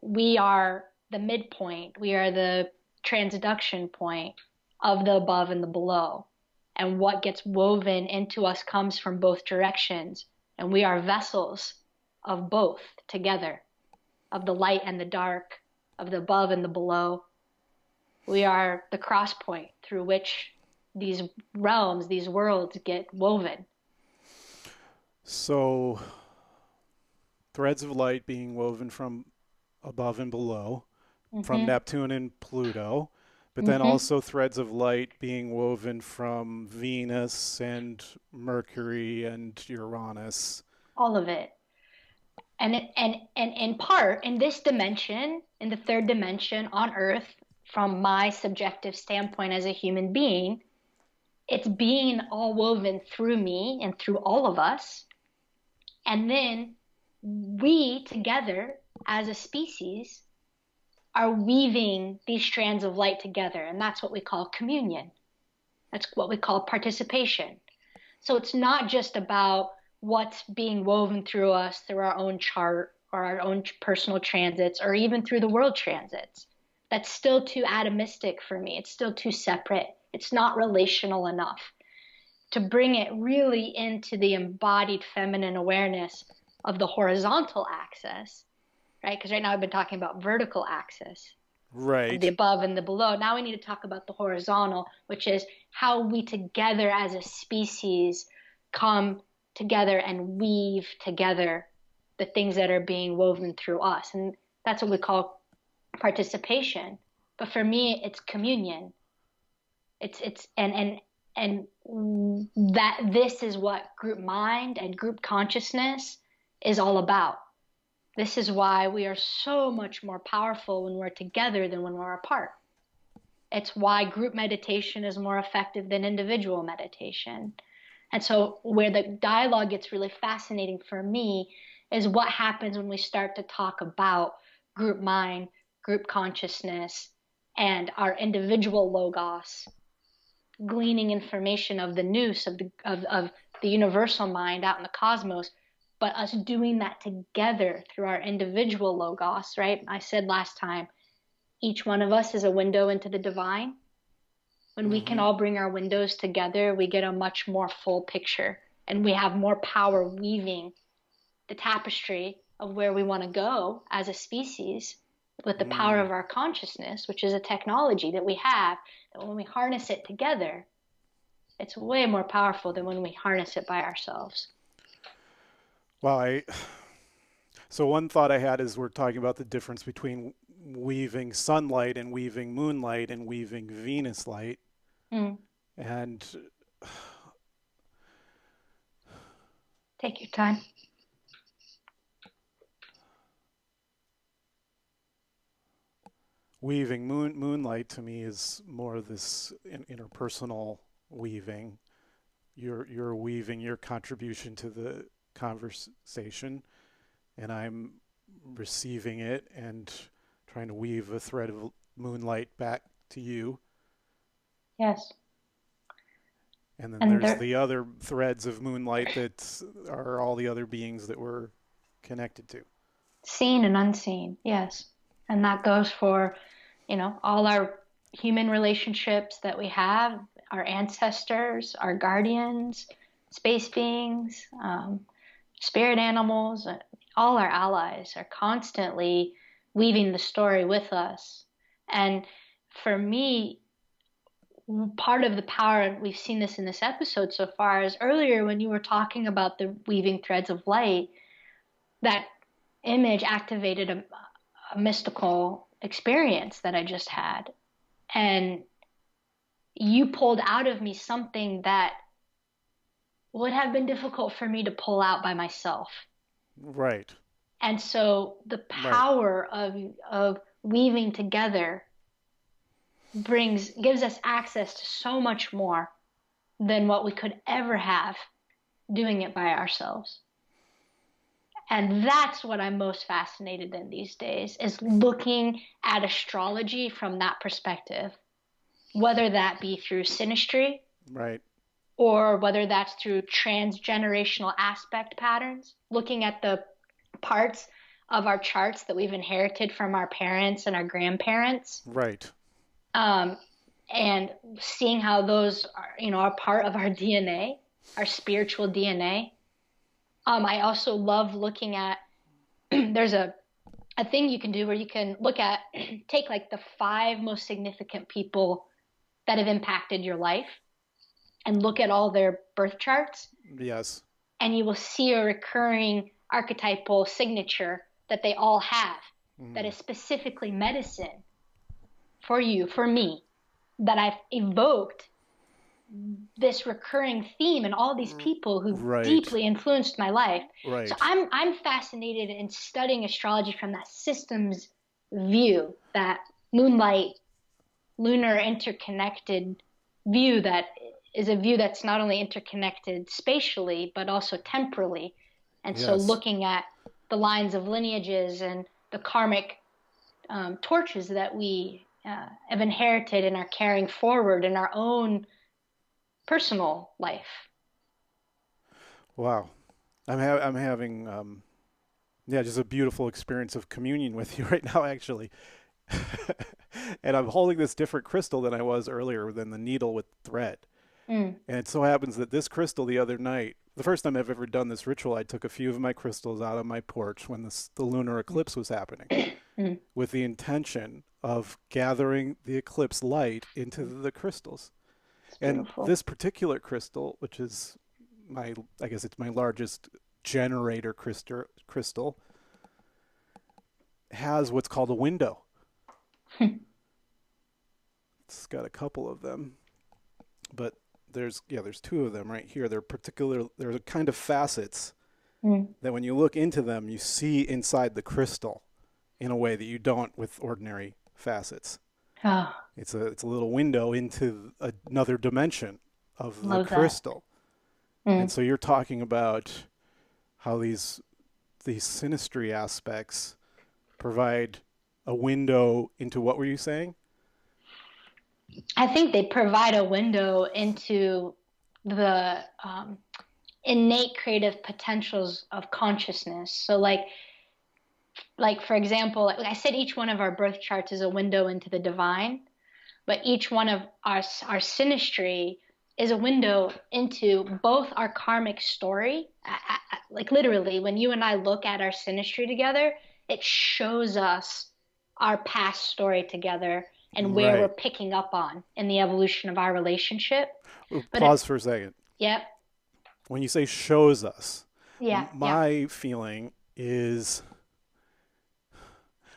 we are the midpoint. We are the transduction point of the above and the below. And what gets woven into us comes from both directions. And we are vessels of both together, of the light and the dark, of the above and the below. We are the cross point through which these realms, these worlds get woven. So, threads of light being woven from above and below, from Neptune and Pluto, but then also threads of light being woven from Venus and Mercury and Uranus. All of it. And in part, in this dimension, in the third dimension on Earth, from my subjective standpoint as a human being, it's being all woven through me and through all of us. And then we together as a species are weaving these strands of light together. And that's what we call communion. That's what we call participation. So it's not just about what's being woven through us through our own chart or our own personal transits or even through the world transits. That's still too atomistic for me. It's still too separate. It's not relational enough to bring it really into the embodied feminine awareness of the horizontal axis, right? Because right now I've been talking about vertical axis, right? The above and the below. Now we need to talk about the horizontal, which is how we together as a species come together and weave together the things that are being woven through us. And that's what we call participation. But for me, it's communion. And that this is what group mind and group consciousness is all about. This is why we are so much more powerful when we're together than when we're apart. It's why group meditation is more effective than individual meditation. And so where the dialogue gets really fascinating for me is what happens when we start to talk about group mind, group consciousness, and our individual logos, gleaning information of the nous, of the universal mind out in the cosmos, but us doing that together through our individual logos, right? I said last time, each one of us is a window into the divine. When we can all bring our windows together, we get a much more full picture, and we have more power weaving the tapestry of where we want to go as a species with the power of our consciousness, which is a technology that we have, that when we harness it together, it's way more powerful than when we harness it by ourselves. Well, so one thought I had is we're talking about the difference between weaving sunlight and weaving moonlight and weaving Venus light. And take your time. Weaving moonlight to me is more of this interpersonal weaving. You're weaving your contribution to the conversation, and I'm receiving it and trying to weave a thread of moonlight back to you. Yes. And then there's the other threads of moonlight that are all the other beings that we're connected to. Seen and unseen, yes. And that goes for, all our human relationships that we have, our ancestors, our guardians, space beings, spirit animals, all our allies are constantly weaving the story with us. And for me, part of the power, and we've seen this in this episode so far, is earlier when you were talking about the weaving threads of light, that image activated a mystical experience that I just had. And you pulled out of me something that would have been difficult for me to pull out by myself. Right. And so the power of weaving together gives us access to so much more than what we could ever have doing it by ourselves. And that's what I'm most fascinated in these days, is looking at astrology from that perspective, whether that be through synastry, right, or whether that's through transgenerational aspect patterns, looking at the parts of our charts that we've inherited from our parents and our grandparents. Right. And seeing how those are part of our DNA, our spiritual DNA. I also love looking at, there's a thing you can do where you can take like the 5 most significant people that have impacted your life and look at all their birth charts. Yes. And you will see a recurring archetypal signature that they all have that is specifically medicine for you, for me, that I've evoked this recurring theme in all these people who deeply influenced my life. Right. So I'm fascinated in studying astrology from that systems view, that moonlight, lunar interconnected view, that is a view that's not only interconnected spatially, but also temporally. And so looking at the lines of lineages and the karmic torches that we have inherited and are carrying forward in our own personal life. Wow. I'm having just a beautiful experience of communion with you right now, actually. And I'm holding this different crystal than I was earlier, than the needle with thread. And it so happens that this crystal the other night, the first time I've ever done this ritual, I took a few of my crystals out on my porch when the lunar eclipse was happening with the intention of gathering the eclipse light into the crystals. And this particular crystal, which is I guess it's my largest generator crystal, has what's called a window. It's got a couple of them, but there's 2 of them right here. They're kind of facets that when you look into them, you see inside the crystal in a way that you don't with ordinary facets. Oh. It's a little window into another dimension of the crystal. And so you're talking about how these synastry aspects provide a window into, what were you saying? I think they provide a window into the innate creative potentials of consciousness. So like for example, like I said, each one of our birth charts is a window into the divine, but each one of our synastry is a window into both our karmic story. Like literally, when you and I look at our synastry together, it shows us our past story together and where we're Right. picking up on in the evolution of our relationship. But Pause for a second. yep, When you say shows us, yeah, yeah. my feeling is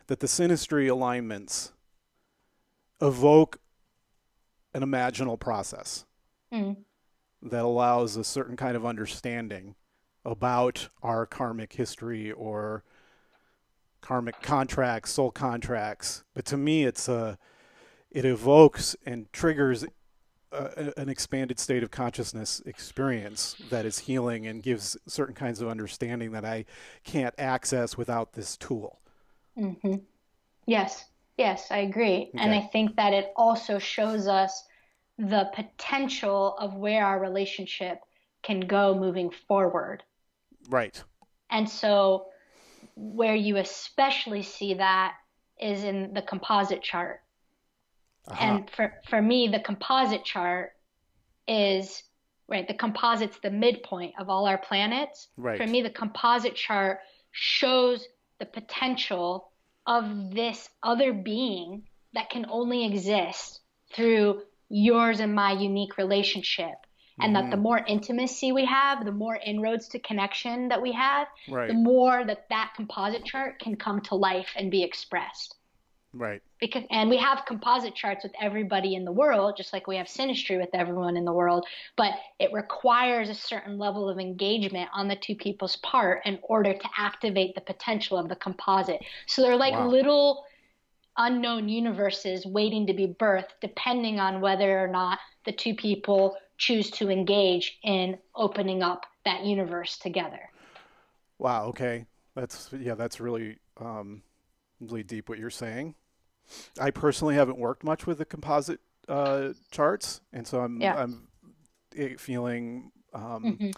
that the synastry alignments evoke an imaginal process Mm, that allows a certain kind of understanding about our karmic history or karmic contracts, soul contracts. But to me, it evokes and triggers an expanded state of consciousness experience that is healing and gives certain kinds of understanding that I can't access without this tool. hmm Yes, yes, I agree. And I Okay. think that it also shows us the potential of where our relationship can go moving forward. Right. And so, where you especially see that is in the composite chart. Aha. And for me, the composite chart is right, the composite's the midpoint of all our planets. For Right. me, the composite chart shows the potential of this other being that can only exist through yours and my unique relationship. And that the Mm-hmm. more intimacy we have, the more inroads to connection that we have, the Right. more that composite chart can come to life and be expressed. Right. And we have composite charts with everybody in the world, just like we have synastry with everyone in the world, but it requires a certain level of engagement on the two people's part in order to activate the potential of the composite. So they're like Wow. little unknown universes waiting to be birthed, depending on whether or not the two people choose to engage in opening up that universe together. Wow. Okay. That's really deep what you're saying. I personally haven't worked much with the composite charts, and so Yeah. I'm feeling hmm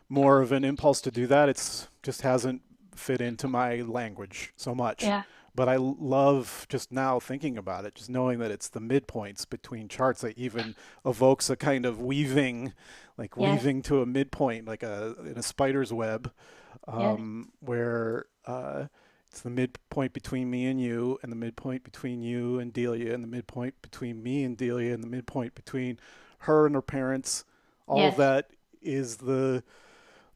more of an impulse to do that. It's just hasn't fit into my language so much. Yeah. But I love just now thinking about it, just knowing that it's the midpoints between charts that even evokes a kind of weaving, like Yes. weaving to a midpoint, like in a spider's web, Yes. where it's the midpoint between me and you, and the midpoint between you and Delia, and the midpoint between me and Delia, and the midpoint between her and her parents. All of Yes. that is the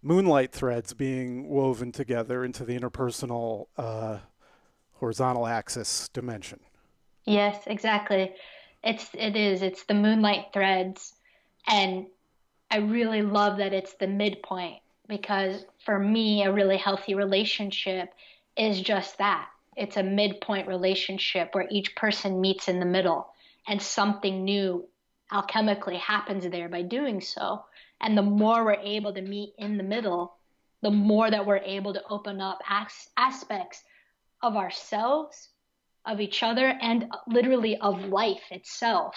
moonlight threads being woven together into the interpersonal horizontal axis dimension. Yes, exactly. It's the moonlight threads, and I really love that it's the midpoint because for me a really healthy relationship is just that. It's a midpoint relationship where each person meets in the middle and something new alchemically happens there by doing so. And the more we're able to meet in the middle, the more that we're able to open up aspects of ourselves, of each other, and literally of life itself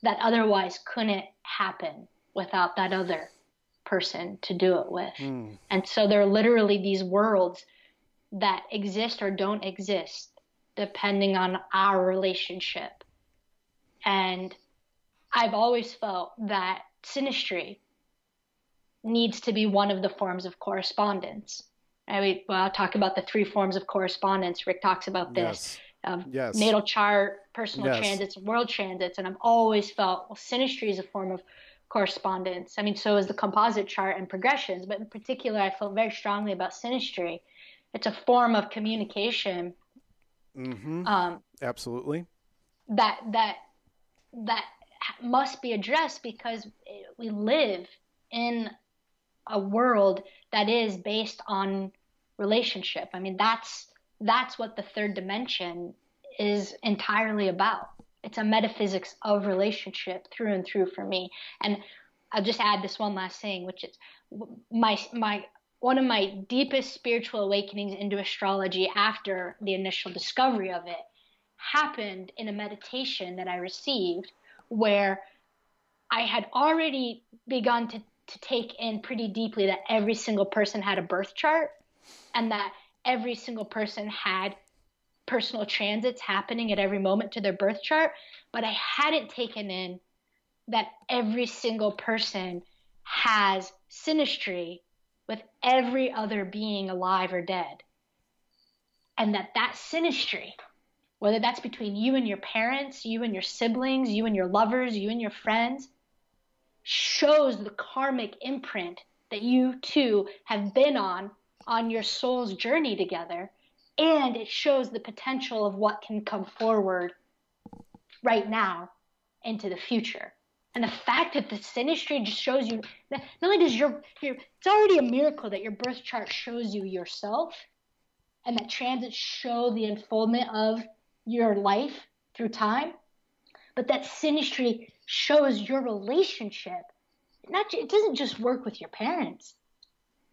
that otherwise couldn't happen without that other person to do it with. Hmm. And so there are literally these worlds that exist or don't exist depending on our relationship. And I've always felt that synastry needs to be one of the forms of correspondence. I'll talk about the three forms of correspondence. Rick talks about this Yes. Yes. natal chart, personal Yes. transits, world transits. And I've always felt, well, synastry is a form of correspondence. I mean, so is the composite chart and progressions. But in particular, I felt very strongly about synastry. It's a form of communication Mm-hmm. um, Absolutely. that that that must be addressed because we live in a world that is based on relationship. I mean, that's what the third dimension is entirely about. It's a metaphysics of relationship through and through for me. And I'll just add this one last thing, which is my one of my deepest spiritual awakenings into astrology after the initial discovery of it happened in a meditation that I received where I had already begun to take in pretty deeply that every single person had a birth chart and that every single person had personal transits happening at every moment to their birth chart. But I hadn't taken in that every single person has synastry with every other being alive or dead. And that synastry whether that's between you and your parents, you and your siblings, you and your lovers, you and your friends, shows the karmic imprint that you two have been on your soul's journey together. And it shows the potential of what can come forward right now into the future. And the fact that the synastry just shows you, not only does it's already a miracle that your birth chart shows you yourself, and that transits show the unfoldment of your life through time, but that synastry shows your relationship. It doesn't just work with your parents.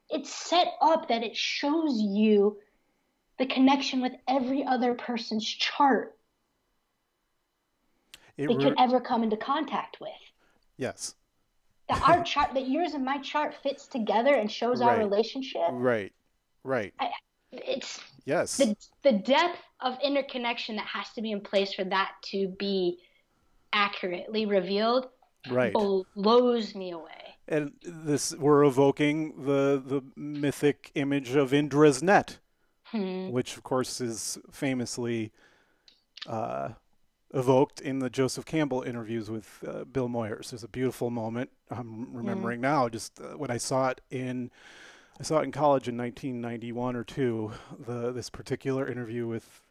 It's set up that it shows you the connection with every other person's chart they could ever come into contact with. Yes. That our chart, that yours and my chart fits together and shows our relationship. Right. It's yes. The depth of interconnection that has to be in place for that to be accurately revealed blows me away. And we're evoking the mythic image of Indra's net, which of course is famously evoked in the Joseph Campbell interviews with Bill Moyers. There's a beautiful moment I'm remembering now. Just when I saw it in college in 1991 or two. This particular interview with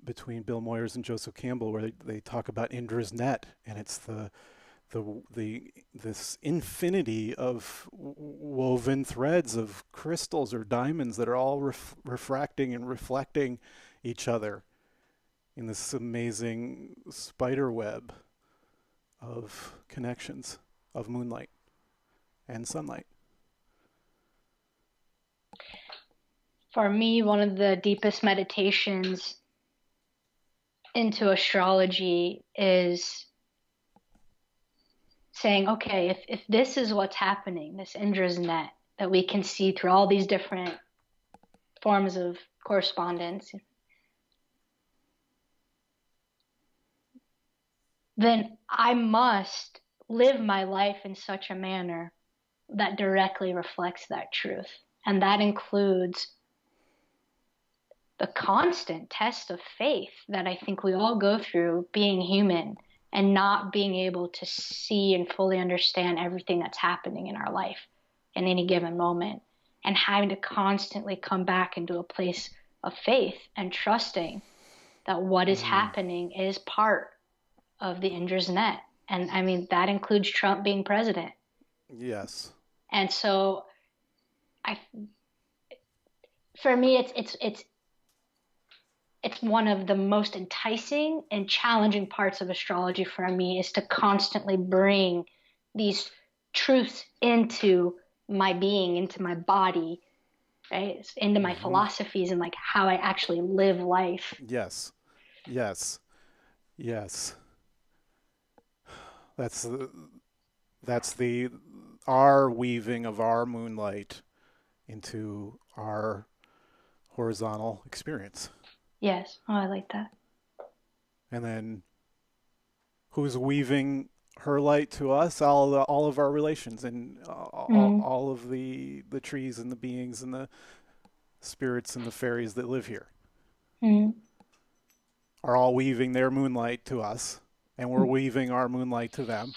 between Bill Moyers and Joseph Campbell, where they talk about Indra's net, and it's this infinity of woven threads of crystals or diamonds that are all refracting and reflecting each other in this amazing spider web of connections of moonlight and sunlight. For me, one of the deepest meditations into astrology is saying, okay, if this is what's happening, this Indra's net that we can see through all these different forms of correspondence, then I must live my life in such a manner that directly reflects that truth. And that includes the constant test of faith that I think we all go through being human and not being able to see and fully understand everything that's happening in our life in any given moment, and having to constantly come back into a place of faith and trusting that what is happening is part of the Indra's net. And I mean, that includes Trump being president. Yes. And so for me, it's one of the most enticing and challenging parts of astrology for me, is to constantly bring these truths into my being, into my body, right? Into my philosophies and like how I actually live life. Yes. That's our weaving of our moonlight into our horizontal experience. Yes. Oh, I like that. And then who's weaving her light to us? All of our relations, and all of the trees and the beings and the spirits and the fairies that live here are all weaving their moonlight to us, and we're weaving our moonlight to them.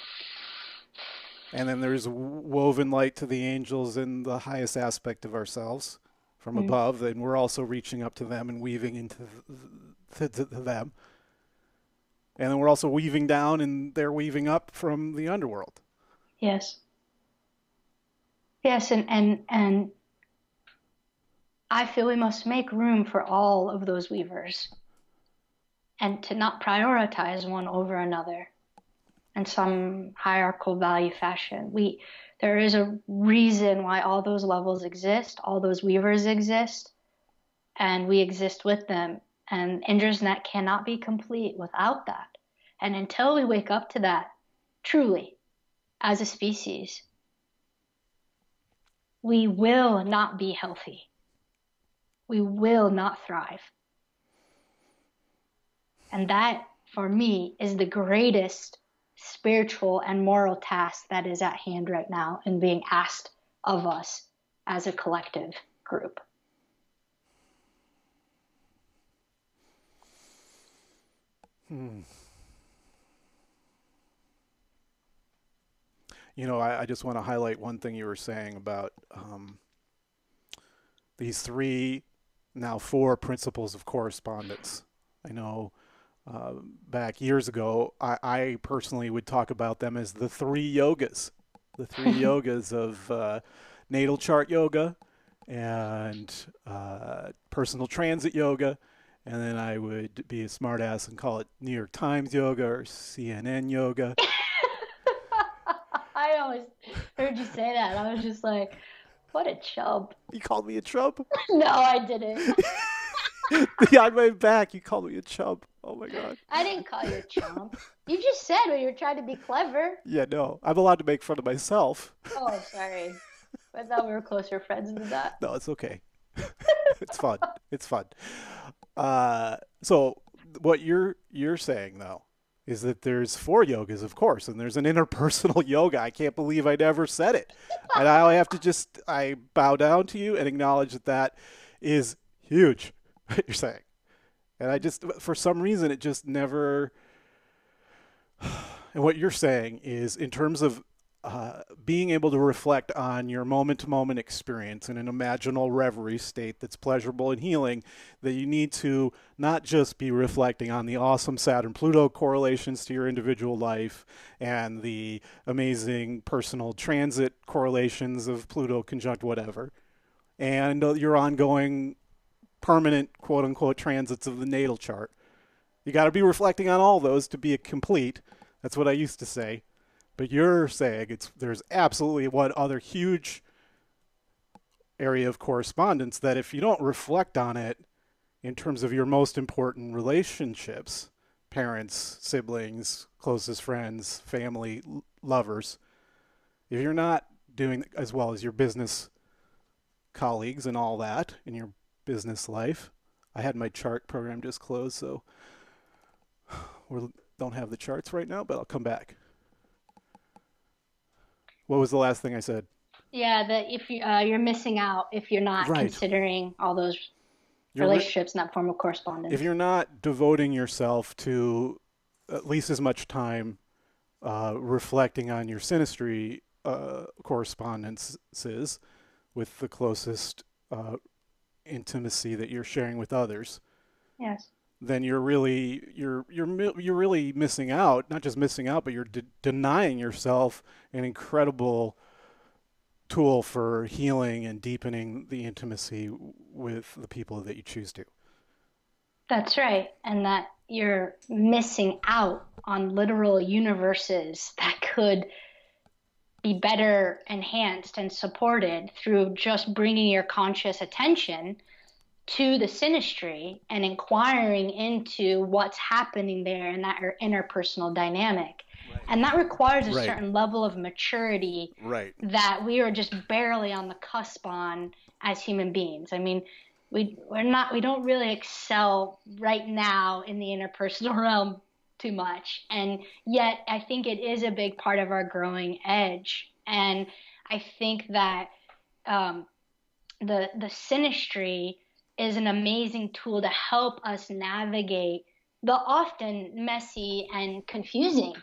And then there's woven light to the angels in the highest aspect of ourselves from above, and we're also reaching up to them and weaving into them. And then we're also weaving down, and they're weaving up from the underworld. Yes. Yes, and I feel we must make room for all of those weavers, and to not prioritize one over another in some hierarchical value fashion. There is a reason why all those levels exist, all those weavers exist, and we exist with them. And Indra's net cannot be complete without that. And until we wake up to that, truly, as a species, we will not be healthy. We will not thrive. And that, for me, is the greatest spiritual and moral task that is at hand right now and being asked of us as a collective group. Hmm. You know, I just want to highlight one thing you were saying about these three, now four principles of correspondence. I know uh, back years ago, I personally would talk about them as the three yogas, the three yogas of natal chart yoga and personal transit yoga. And then I would be a smartass and call it New York Times yoga or CNN yoga. I always heard you say that. I was just like, what a chump. You called me a chub? No, I didn't. Behind my back, you called me a chub. Oh my God. I didn't call you a chump. You just said when you were trying to be clever. Yeah, no. I'm allowed to make fun of myself. Oh, sorry. I thought we were closer friends than that. No, it's okay. It's fun. It's fun. So what you're saying though is that there's four yogas, of course, and there's an interpersonal yoga. I can't believe I never said it. And I have to just I bow down to you and acknowledge that that is huge. What you're saying. And I just for some reason it just never and what you're saying is in terms of being able to reflect on your moment to moment experience in an imaginal reverie state that's pleasurable and healing, that you need to not just be reflecting on the awesome Saturn Pluto correlations to your individual life and the amazing personal transit correlations of Pluto conjunct whatever, and your ongoing permanent quote unquote transits of the natal chart. You got to be reflecting on all those to be a complete. That's what I used to say. But you're saying there's absolutely one other huge area of correspondence that if you don't reflect on it in terms of your most important relationships, parents, siblings, closest friends, family, lovers, if you're not doing as well as your business colleagues and all that in your business life, I had my chart program just closed, so we don't have the charts right now, but I'll come back. What was the last thing I said? Yeah, that if you're missing out if you're not Right. considering all those You're relationships in that form of correspondence. if you're not devoting yourself to at least as much time reflecting on your synastry correspondences with the closest intimacy that you're sharing with others, Yes. then you're really missing out. Not just missing out, but you're denying yourself an incredible tool for healing and deepening the intimacy with the people that you choose to. That's right. And that you're missing out on literal universes that could be better enhanced and supported through just bringing your conscious attention to the synastry and inquiring into what's happening there in that interpersonal dynamic. Right. And that requires a Right. certain level of maturity Right. that we are just barely on the cusp on as human beings. I mean, we don't really excel right now in the interpersonal realm too much. And yet I think it is a big part of our growing edge. And I think that the synastry is an amazing tool to help us navigate the often messy and confusing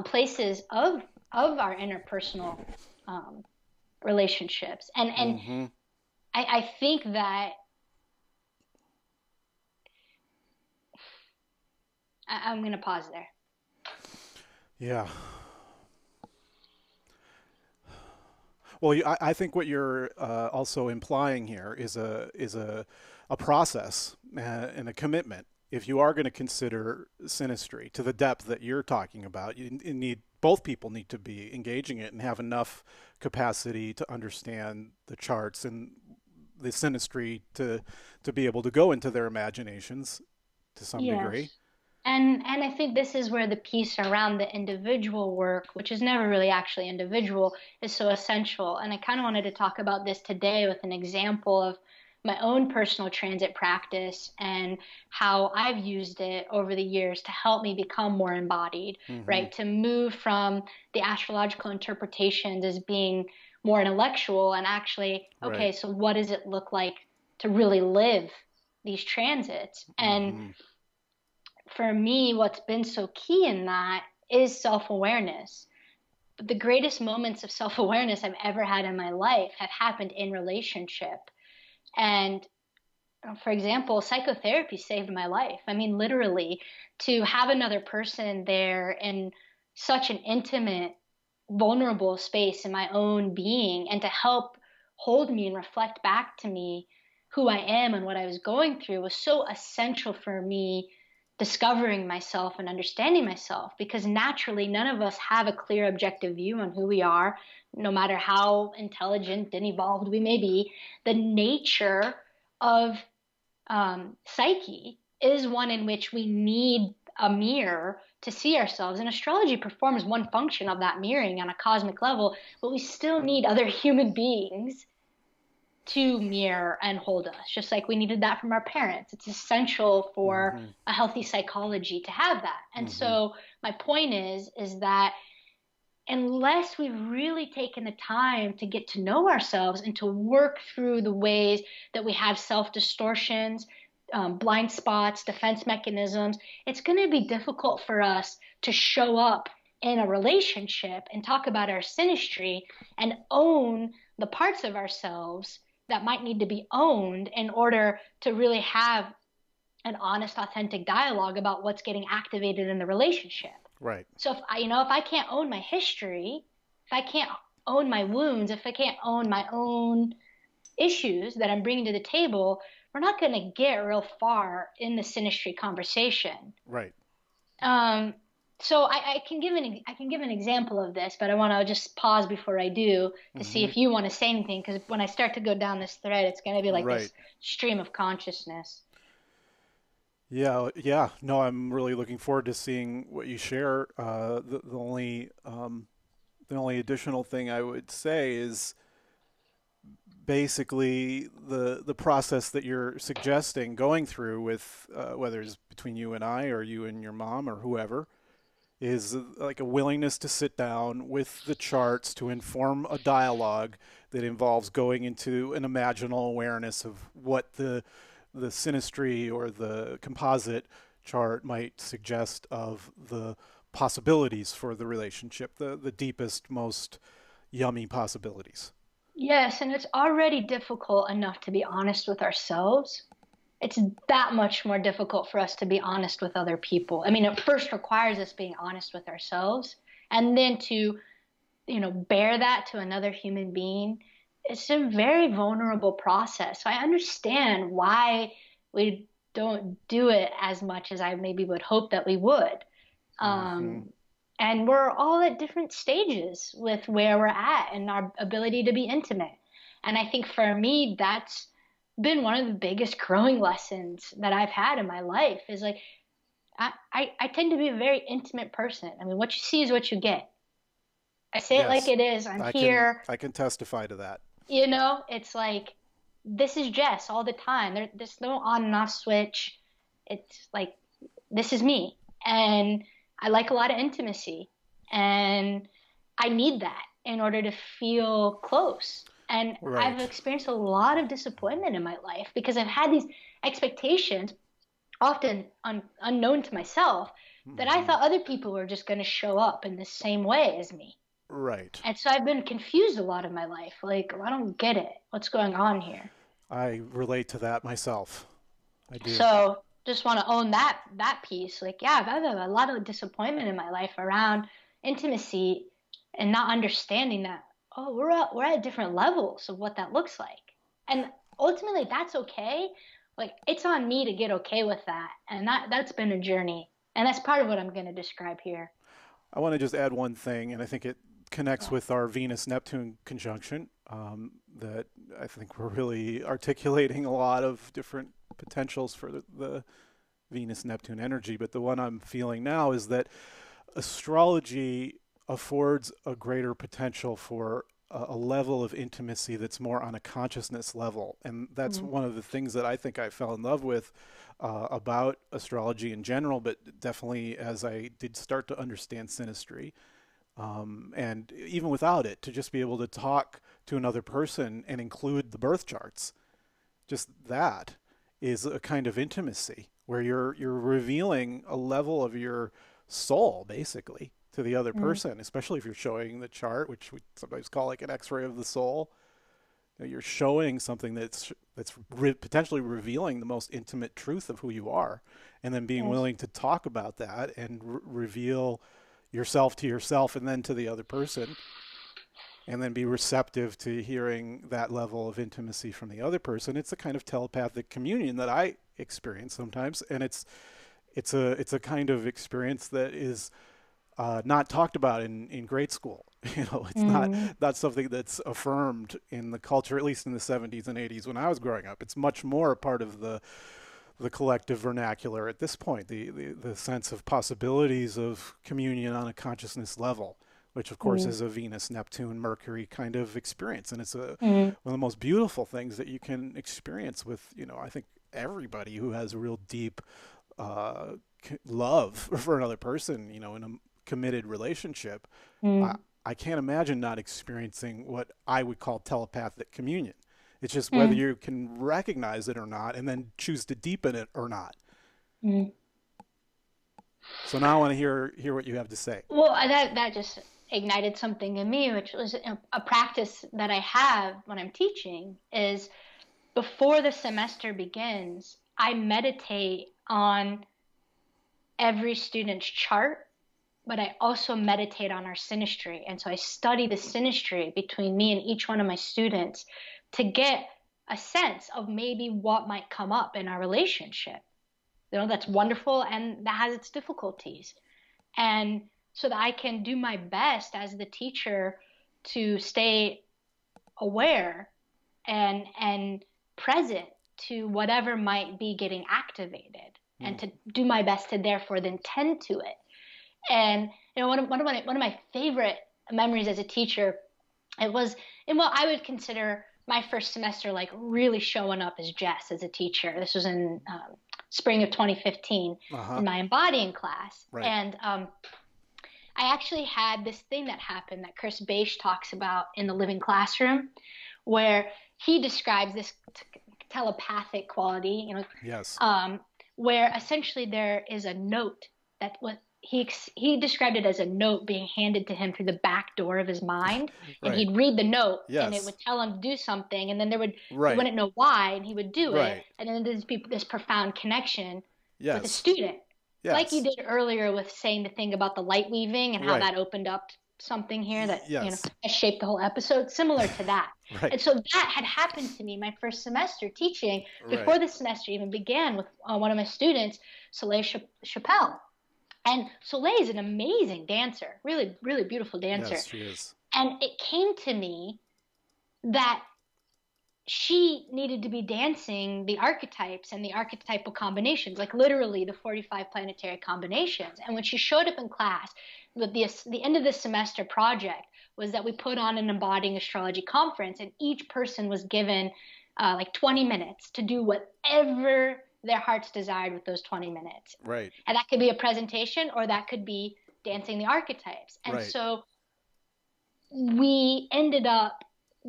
places of our interpersonal relationships. And Mm-hmm. I think that I'm going to pause there. Yeah. Well, I think what you're also implying here is a process and a commitment. If you are going to consider synastry to the depth that you're talking about, you need both people need to be engaging it and have enough capacity to understand the charts and the synastry to be able to go into their imaginations to some degree. Yes. And I think this is where the piece around the individual work, which is never really actually individual, is so essential. And I kind of wanted to talk about this today with an example of my own personal transit practice and how I've used it over the years to help me become more embodied, Mm-hmm. right? To move from the astrological interpretations as being more intellectual and actually, okay, Right. so what does it look like to really live these transits? And Mm-hmm. for me, what's been so key in that is self-awareness. But the greatest moments of self-awareness I've ever had in my life have happened in relationship. And for example, psychotherapy saved my life. I mean, literally, to have another person there in such an intimate, vulnerable space in my own being and to help hold me and reflect back to me who I am and what I was going through was so essential for me discovering myself and understanding myself, because naturally none of us have a clear objective view on who we are, no matter how intelligent and evolved we may be. The nature of psyche is one in which we need a mirror to see ourselves. And astrology performs one function of that mirroring on a cosmic level, but we still need other human beings to mirror and hold us, just like we needed that from our parents. It's essential for a healthy psychology to have that. And so my point is that unless we've really taken the time to get to know ourselves and to work through the ways that we have self-distortions, blind spots, defense mechanisms, it's going to be difficult for us to show up in a relationship and talk about our synastry and own the parts of ourselves that might need to be owned in order to really have an honest, authentic dialogue about what's getting activated in the relationship. Right. So if I can't own my history, if I can't own my wounds, if I can't own my own issues that I'm bringing to the table, we're not going to get real far in the synastry conversation. Right. So I can give an example of this, but I want to just pause before I do to see if you want to say anything, because when I start to go down this thread, it's going to be like this stream of consciousness. Yeah. No, I'm really looking forward to seeing what you share. The only additional thing I would say is basically the process that you're suggesting going through with whether it's between you and I or you and your mom or whoever, is like a willingness to sit down with the charts to inform a dialogue that involves going into an imaginal awareness of what the synastry or the composite chart might suggest of the possibilities for the relationship, the deepest, most yummy possibilities. Yes, and it's already difficult enough to be honest with ourselves. It's that much more difficult for us to be honest with other people. I mean, it first requires us being honest with ourselves, and then to, bear that to another human being. It's a very vulnerable process. So I understand why we don't do it as much as I maybe would hope that we would. And we're all at different stages with where we're at and our ability to be intimate. And I think for me, that's been one of the biggest growing lessons that I've had in my life is like, I tend to be a very intimate person. I mean, what you see is what you get. I say it like it is. I can testify to that. It's like, this is Jess all the time. There's no on and off switch. It's like, this is me. And I like a lot of intimacy. And I need that in order to feel close. And I've experienced a lot of disappointment in my life because I've had these expectations, often unknown to myself, that I thought other people were just going to show up in the same way as me. Right. And so I've been confused a lot of my life. Like, I don't get it. What's going on here? I relate to that myself. I do. So just want to own that piece. Like, yeah, I've had a lot of disappointment in my life around intimacy and not understanding that, we're at different levels of what that looks like. And ultimately, that's okay. Like, it's on me to get okay with that. And that's been a journey. And that's part of what I'm going to describe here. I want to just add one thing, and I think it connects with our Venus-Neptune conjunction, that I think we're really articulating a lot of different potentials for the Venus-Neptune energy. But the one I'm feeling now is that astrology affords a greater potential for a level of intimacy that's more on a consciousness level. And that's one of the things that I think I fell in love with about astrology in general, but definitely as I did start to understand synastry. And even without it, to just be able to talk to another person and include the birth charts, just that is a kind of intimacy where you're revealing a level of your soul basically to the other person, especially if you're showing the chart, which we sometimes call like an X-ray of the soul. You're showing something that's potentially revealing the most intimate truth of who you are, and then being willing to talk about that and reveal yourself to yourself and then to the other person, and then be receptive to hearing that level of intimacy from the other person. It's a kind of telepathic communion that I experience sometimes, and it's a kind of experience that is not talked about in grade school. It's not something that's affirmed in the culture, at least in the 70s and 80s when I was growing up. It's much more a part of the collective vernacular at this point, the sense of possibilities of communion on a consciousness level, which of course is a Venus, Neptune, Mercury kind of experience. And it's one of the most beautiful things that you can experience with, I think everybody who has a real deep love for another person, in a committed relationship. I can't imagine not experiencing what I would call telepathic communion. It's just whether you can recognize it or not, and then choose to deepen it or not. So now I want to hear what you have to say. Well, that just ignited something in me, which was a practice that I have when I'm teaching. Is before the semester begins, I meditate on every student's chart, but I also meditate on our synastry. And so I study the synastry between me and each one of my students to get a sense of maybe what might come up in our relationship. That's wonderful and that has its difficulties. And so that I can do my best as the teacher to stay aware and present to whatever might be getting activated, and to do my best to therefore then tend to it. And one of my favorite memories as a teacher, it was in what I would consider my first semester, like really showing up as Jess as a teacher. This was in spring of 2015 in my embodying class. Right. And I actually had this thing that happened that Chris Beisch talks about in The Living Classroom, where he describes this telepathic quality, yes. Where essentially there is a note that he described it as a note being handed to him through the back door of his mind. And he'd read the note, and it would tell him to do something, and then he wouldn't know why, and he would do it. And then there's this profound connection with a student. Yes. Like you did earlier with saying the thing about the light weaving and how that opened up something here that has shaped the whole episode, similar to that. And so that had happened to me my first semester teaching, before the semester even began, with one of my students, Soleil Chappelle. And Soleil is an amazing dancer, really, really beautiful dancer. Yes, she is. And it came to me that she needed to be dancing the archetypes and the archetypal combinations, like literally the 45 planetary combinations. And when she showed up in class, the end of the semester project was that we put on an embodying astrology conference, and each person was given like 20 minutes to do whatever their hearts desired with those 20 minutes. Right. And that could be a presentation, or that could be dancing the archetypes. And so we ended up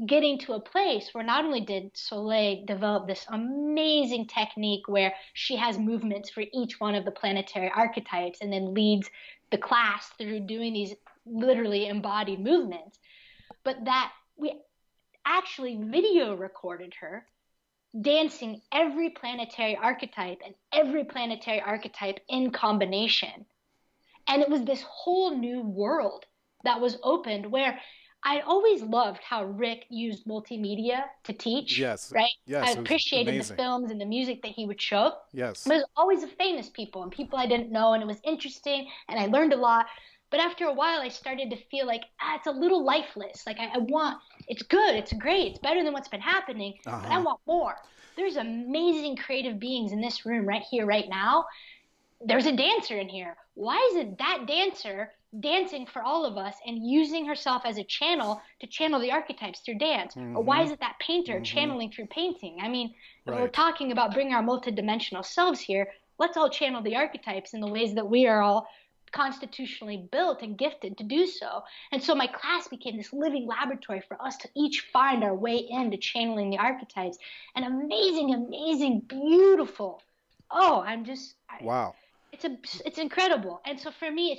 getting to a place where not only did Soleil develop this amazing technique where she has movements for each one of the planetary archetypes and then leads the class through doing these literally embodied movements, but that we actually video recorded her dancing every planetary archetype and every planetary archetype in combination. And it was this whole new world that was opened, where I always loved how Rick used multimedia to teach. Yes. Right? Yes, I appreciated the films and the music that he would show. Yes. But it was always of famous people and people I didn't know, and it was interesting, and I learned a lot. But after a while, I started to feel like, it's a little lifeless. Like I want, it's good, it's great, it's better than what's been happening, but I want more. There's amazing creative beings in this room right here, right now. There's a dancer in here. Why isn't that dancer dancing for all of us and using herself as a channel to channel the archetypes through dance? Or why isn't that painter channeling through painting? I mean, if we're talking about bringing our multidimensional selves here, let's all channel the archetypes in the ways that we are all constitutionally built and gifted to do so. And so my class became this living laboratory for us to each find our way into channeling the archetypes. And amazing, amazing, beautiful oh, Wow. it's incredible. And so for me,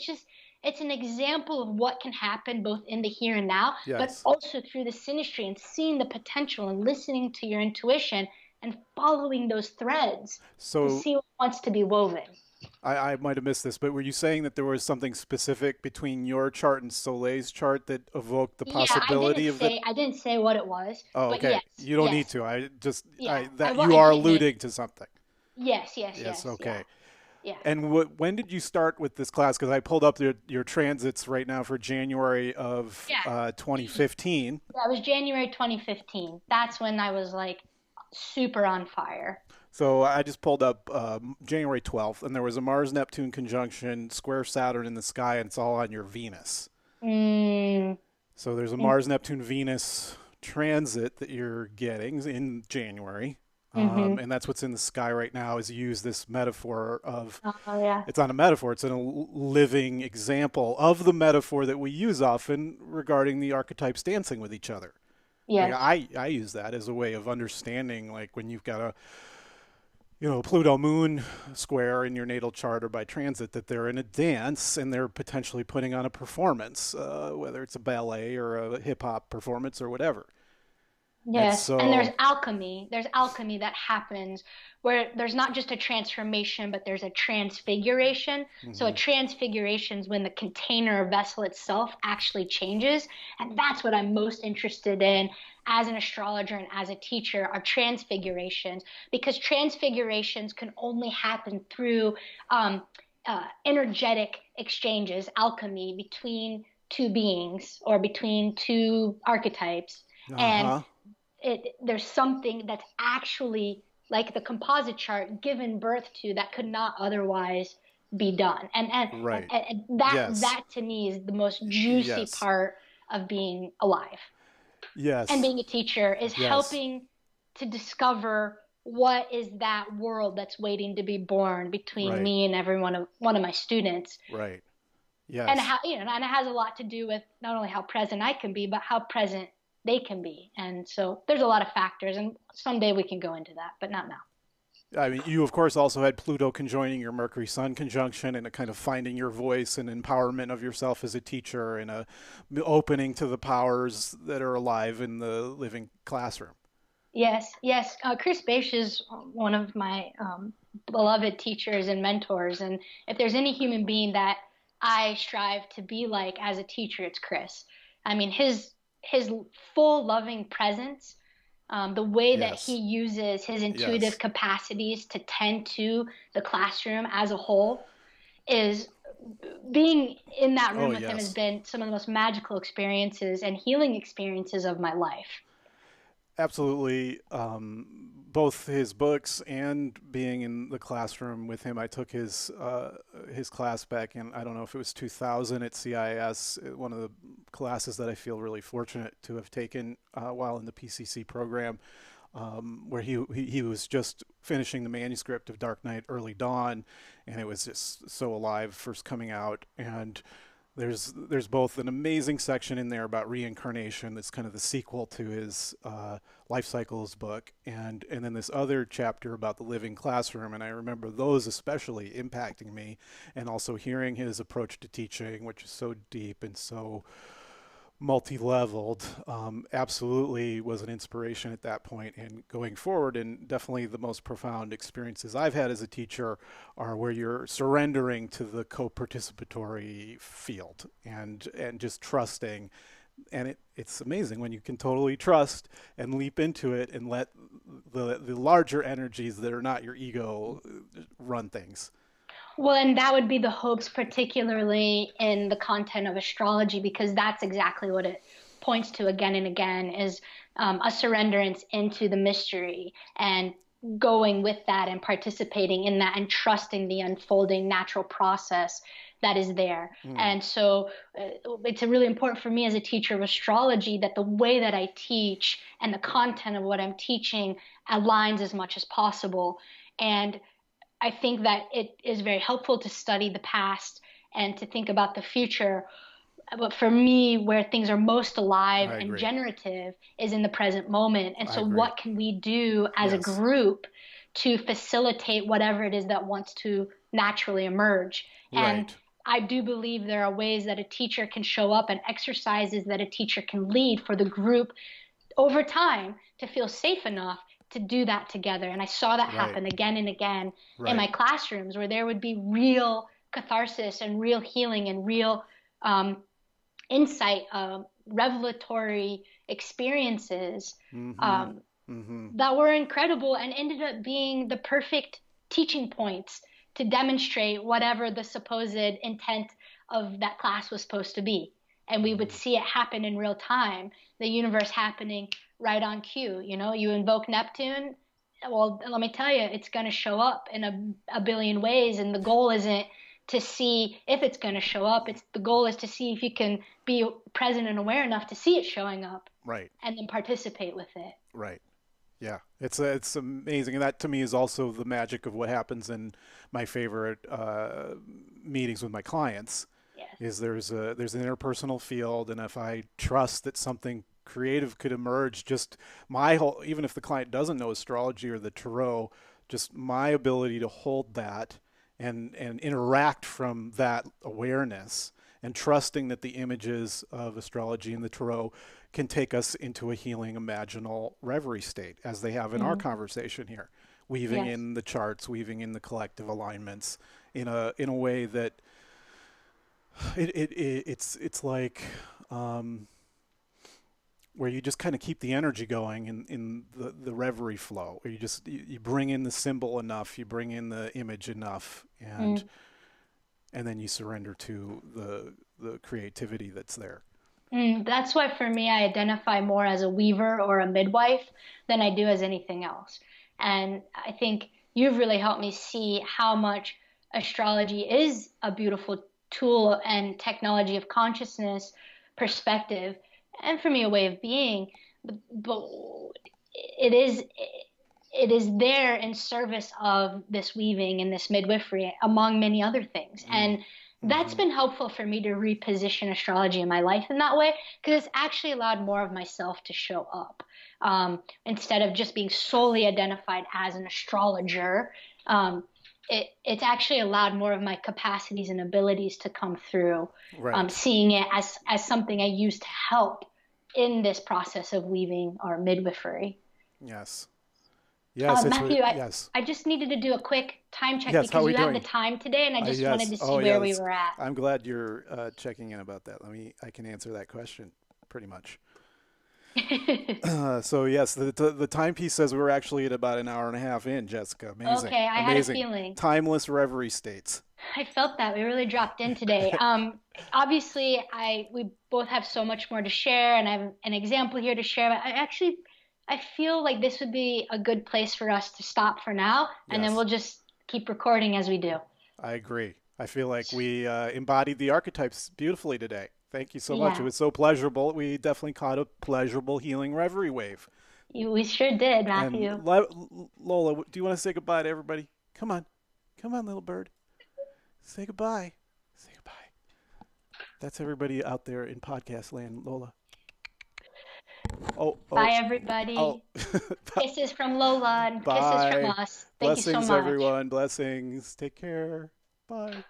it's an example of what can happen both in the here and now, but Yes. also through the synastry and seeing the potential and listening to your intuition and following those threads to So see what wants to be woven. I might have missed this, but were you saying that there was something specific between your chart and Soleil's chart that evoked the Yeah, possibility of the? I didn't say what it was, Oh, but okay. yes, You don't need yes, to. I just yeah. I that Well, you I are didn't. alluding to something. Yes, yes, Yes. yes, yeah, Okay. yeah. And when did you start with this class? Because I pulled up your transits right now for January of Yeah. 2015. That was January 2015. That's when I was like super on fire. So I just pulled up January 12th, and there was a Mars Neptune conjunction, square Saturn in the sky, and it's all on your Venus. Mm, So there's a in, Mars Neptune Venus transit that you're getting in January. mm-hmm. And that's what's in the sky right now is you use this metaphor of Oh yeah. it's not a metaphor, it's a living example of the metaphor that we use often regarding the archetypes dancing with each other. Like Yes. I use that as a way of understanding like when you've got a Pluto moon square in your natal chart or by transit that they're in a dance and they're potentially putting on a performance, whether it's a ballet or a hip hop performance or whatever. And Yes, and there's so, alchemy. There's alchemy that happens where there's not just a transformation, but there's a transfiguration. So a mhm, transfiguration is when the container or vessel itself actually changes, and that's what I'm most interested in as an astrologer and as a teacher are transfigurations, because transfigurations can only happen through energetic exchanges, alchemy between two beings or between two archetypes. And uh-huh, there's something that's actually like the composite chart given birth to that could not otherwise be done. right. And Yes, that to me is the most juicy yes, part of being alive and yes, being a teacher is yes, helping to discover what is that world that's waiting to be born between right, me and every one of my students. right, And yes. how, and it has a lot to do with not only how present I can be, but how present they can be. And so there's a lot of factors, and someday we can go into that, but not now. I mean, you of course also had Pluto conjoining your Mercury Sun conjunction and a kind of finding your voice and empowerment of yourself as a teacher and a opening to the powers that are alive in the living classroom. Yes, yes. Chris Bache is one of my beloved teachers and mentors. And if there's any human being that I strive to be like as a teacher, it's Chris. I mean, his full loving presence, the way that he Yes, uses his intuitive yes. capacities to tend to the classroom as a whole is being in that Oh, room with him has yes. been some of the most magical experiences and healing experiences of my life. Absolutely. Both his books and being in the classroom with him. I took his class back in I don't know if it was 2000 at CIS. One of the classes that I feel really fortunate to have taken while in the PCC program, where he was just finishing the manuscript of Dark Knight, Early Dawn, and it was just so alive, first coming out and there's both an amazing section in there about reincarnation that's kind of the sequel to his life cycles book and then this other chapter about the living classroom, and I remember those especially impacting me, and also hearing his approach to teaching, which is so deep and so multi-leveled, absolutely was an inspiration at that point and going forward. And definitely the most profound experiences I've had as a teacher are where you're surrendering to the co-participatory field and just trusting. And it's amazing when you can totally trust and leap into it and let the larger energies that are not your ego run things. Well, and that would be the hopes, particularly in the content of astrology, because that's exactly what it points to again and again is a surrenderance into the mystery and going with that and participating in that and trusting the unfolding natural process that is there. Mm, And so it's really important for me as a teacher of astrology that the way that I teach and the content of what I'm teaching aligns as much as possible. And I think that it is very helpful to study the past and to think about the future. But for me, where things are most alive I and agree. generative is in the present moment. And I so, agree. what can we do as a Yes. group to facilitate whatever it is that wants to naturally emerge. And Right. I do believe there are ways that a teacher can show up and exercises that a teacher can lead for the group over time to feel safe enough to do that together. And I saw that Right. happen again and again in my Right. classrooms where there would be real catharsis and real healing and real um, insight, revelatory experiences Mm-hmm. um, Mm-hmm. that were incredible and ended up being the perfect teaching points to demonstrate whatever the supposed intent of that class was supposed to be. And we would Mm-hmm. see it happen in real time, the universe happening right on cue. You know, you invoke Neptune. Well, let me tell you, it's going to show up in a billion ways. And the goal isn't to see if it's going to show up. It's the goal is to see if you can be present and aware enough to see it showing up Right. and then participate with it. Right. Yeah, it's amazing, and that to me is also the magic of what happens in my favorite meetings with my clients. Yes. Is there's an interpersonal field, and if I trust that something creative could emerge, just my whole, even if the client doesn't know astrology or the tarot, just my ability to hold that and interact from that awareness and trusting that the images of astrology and the tarot can take us into a healing imaginal reverie state, as they have in our Mm. conversation here, weaving Yes. in the charts, weaving in the collective alignments in a way that it's like um, where you just kind of keep the energy going in the reverie flow, where you bring in the symbol enough, you bring in the image enough, Mm. and then you surrender to the creativity that's there. That's why for me, I identify more as a weaver or a midwife than I do as anything else. And I think you've really helped me see how much astrology is a beautiful tool and technology of consciousness perspective, and for me, a way of being. But it is it is there in service of this weaving and this midwifery, among many other things. Mm. And that's Mm-hmm. been helpful for me to reposition astrology in my life in that way, because it's actually allowed more of myself to show up instead of just being solely identified as an astrologer. Um, it's actually allowed more of my capacities and abilities to come through, Right. seeing it as something I use to help in this process of weaving or midwifery. Yes. Yes. Matthew, Yes. I just needed to do a quick time check Yes. How are because we you had the doing? time today, and I just wanted Yes. to Oh, see where we yes. were at. I'm glad you're checking in about that. I can answer that question pretty much. So yes, the timepiece says we were actually at about an hour and a half in, Jessica. Amazing. Okay, I had a Amazing. feeling. Timeless reverie states. I felt that we really dropped in today. Obviously, I we both have so much more to share, and I have an example here to share. But I feel like this would be a good place for us to stop for now, and then Yes, we'll just keep recording as we do. I agree. I feel like we embodied the archetypes beautifully today. Thank you so much. It Yeah, was so pleasurable. We definitely caught a pleasurable healing reverie wave. we sure did, And Matthew. Lola, do you want to say goodbye to everybody? Come on. Come on, little bird. Say goodbye. Say goodbye. That's everybody out there in podcast land, Lola. Oh, Bye, oh, oh. everybody. Kisses from Lola and kisses from Bye. us. Thank you so Blessings, much. everyone. Blessings. Take care. Bye.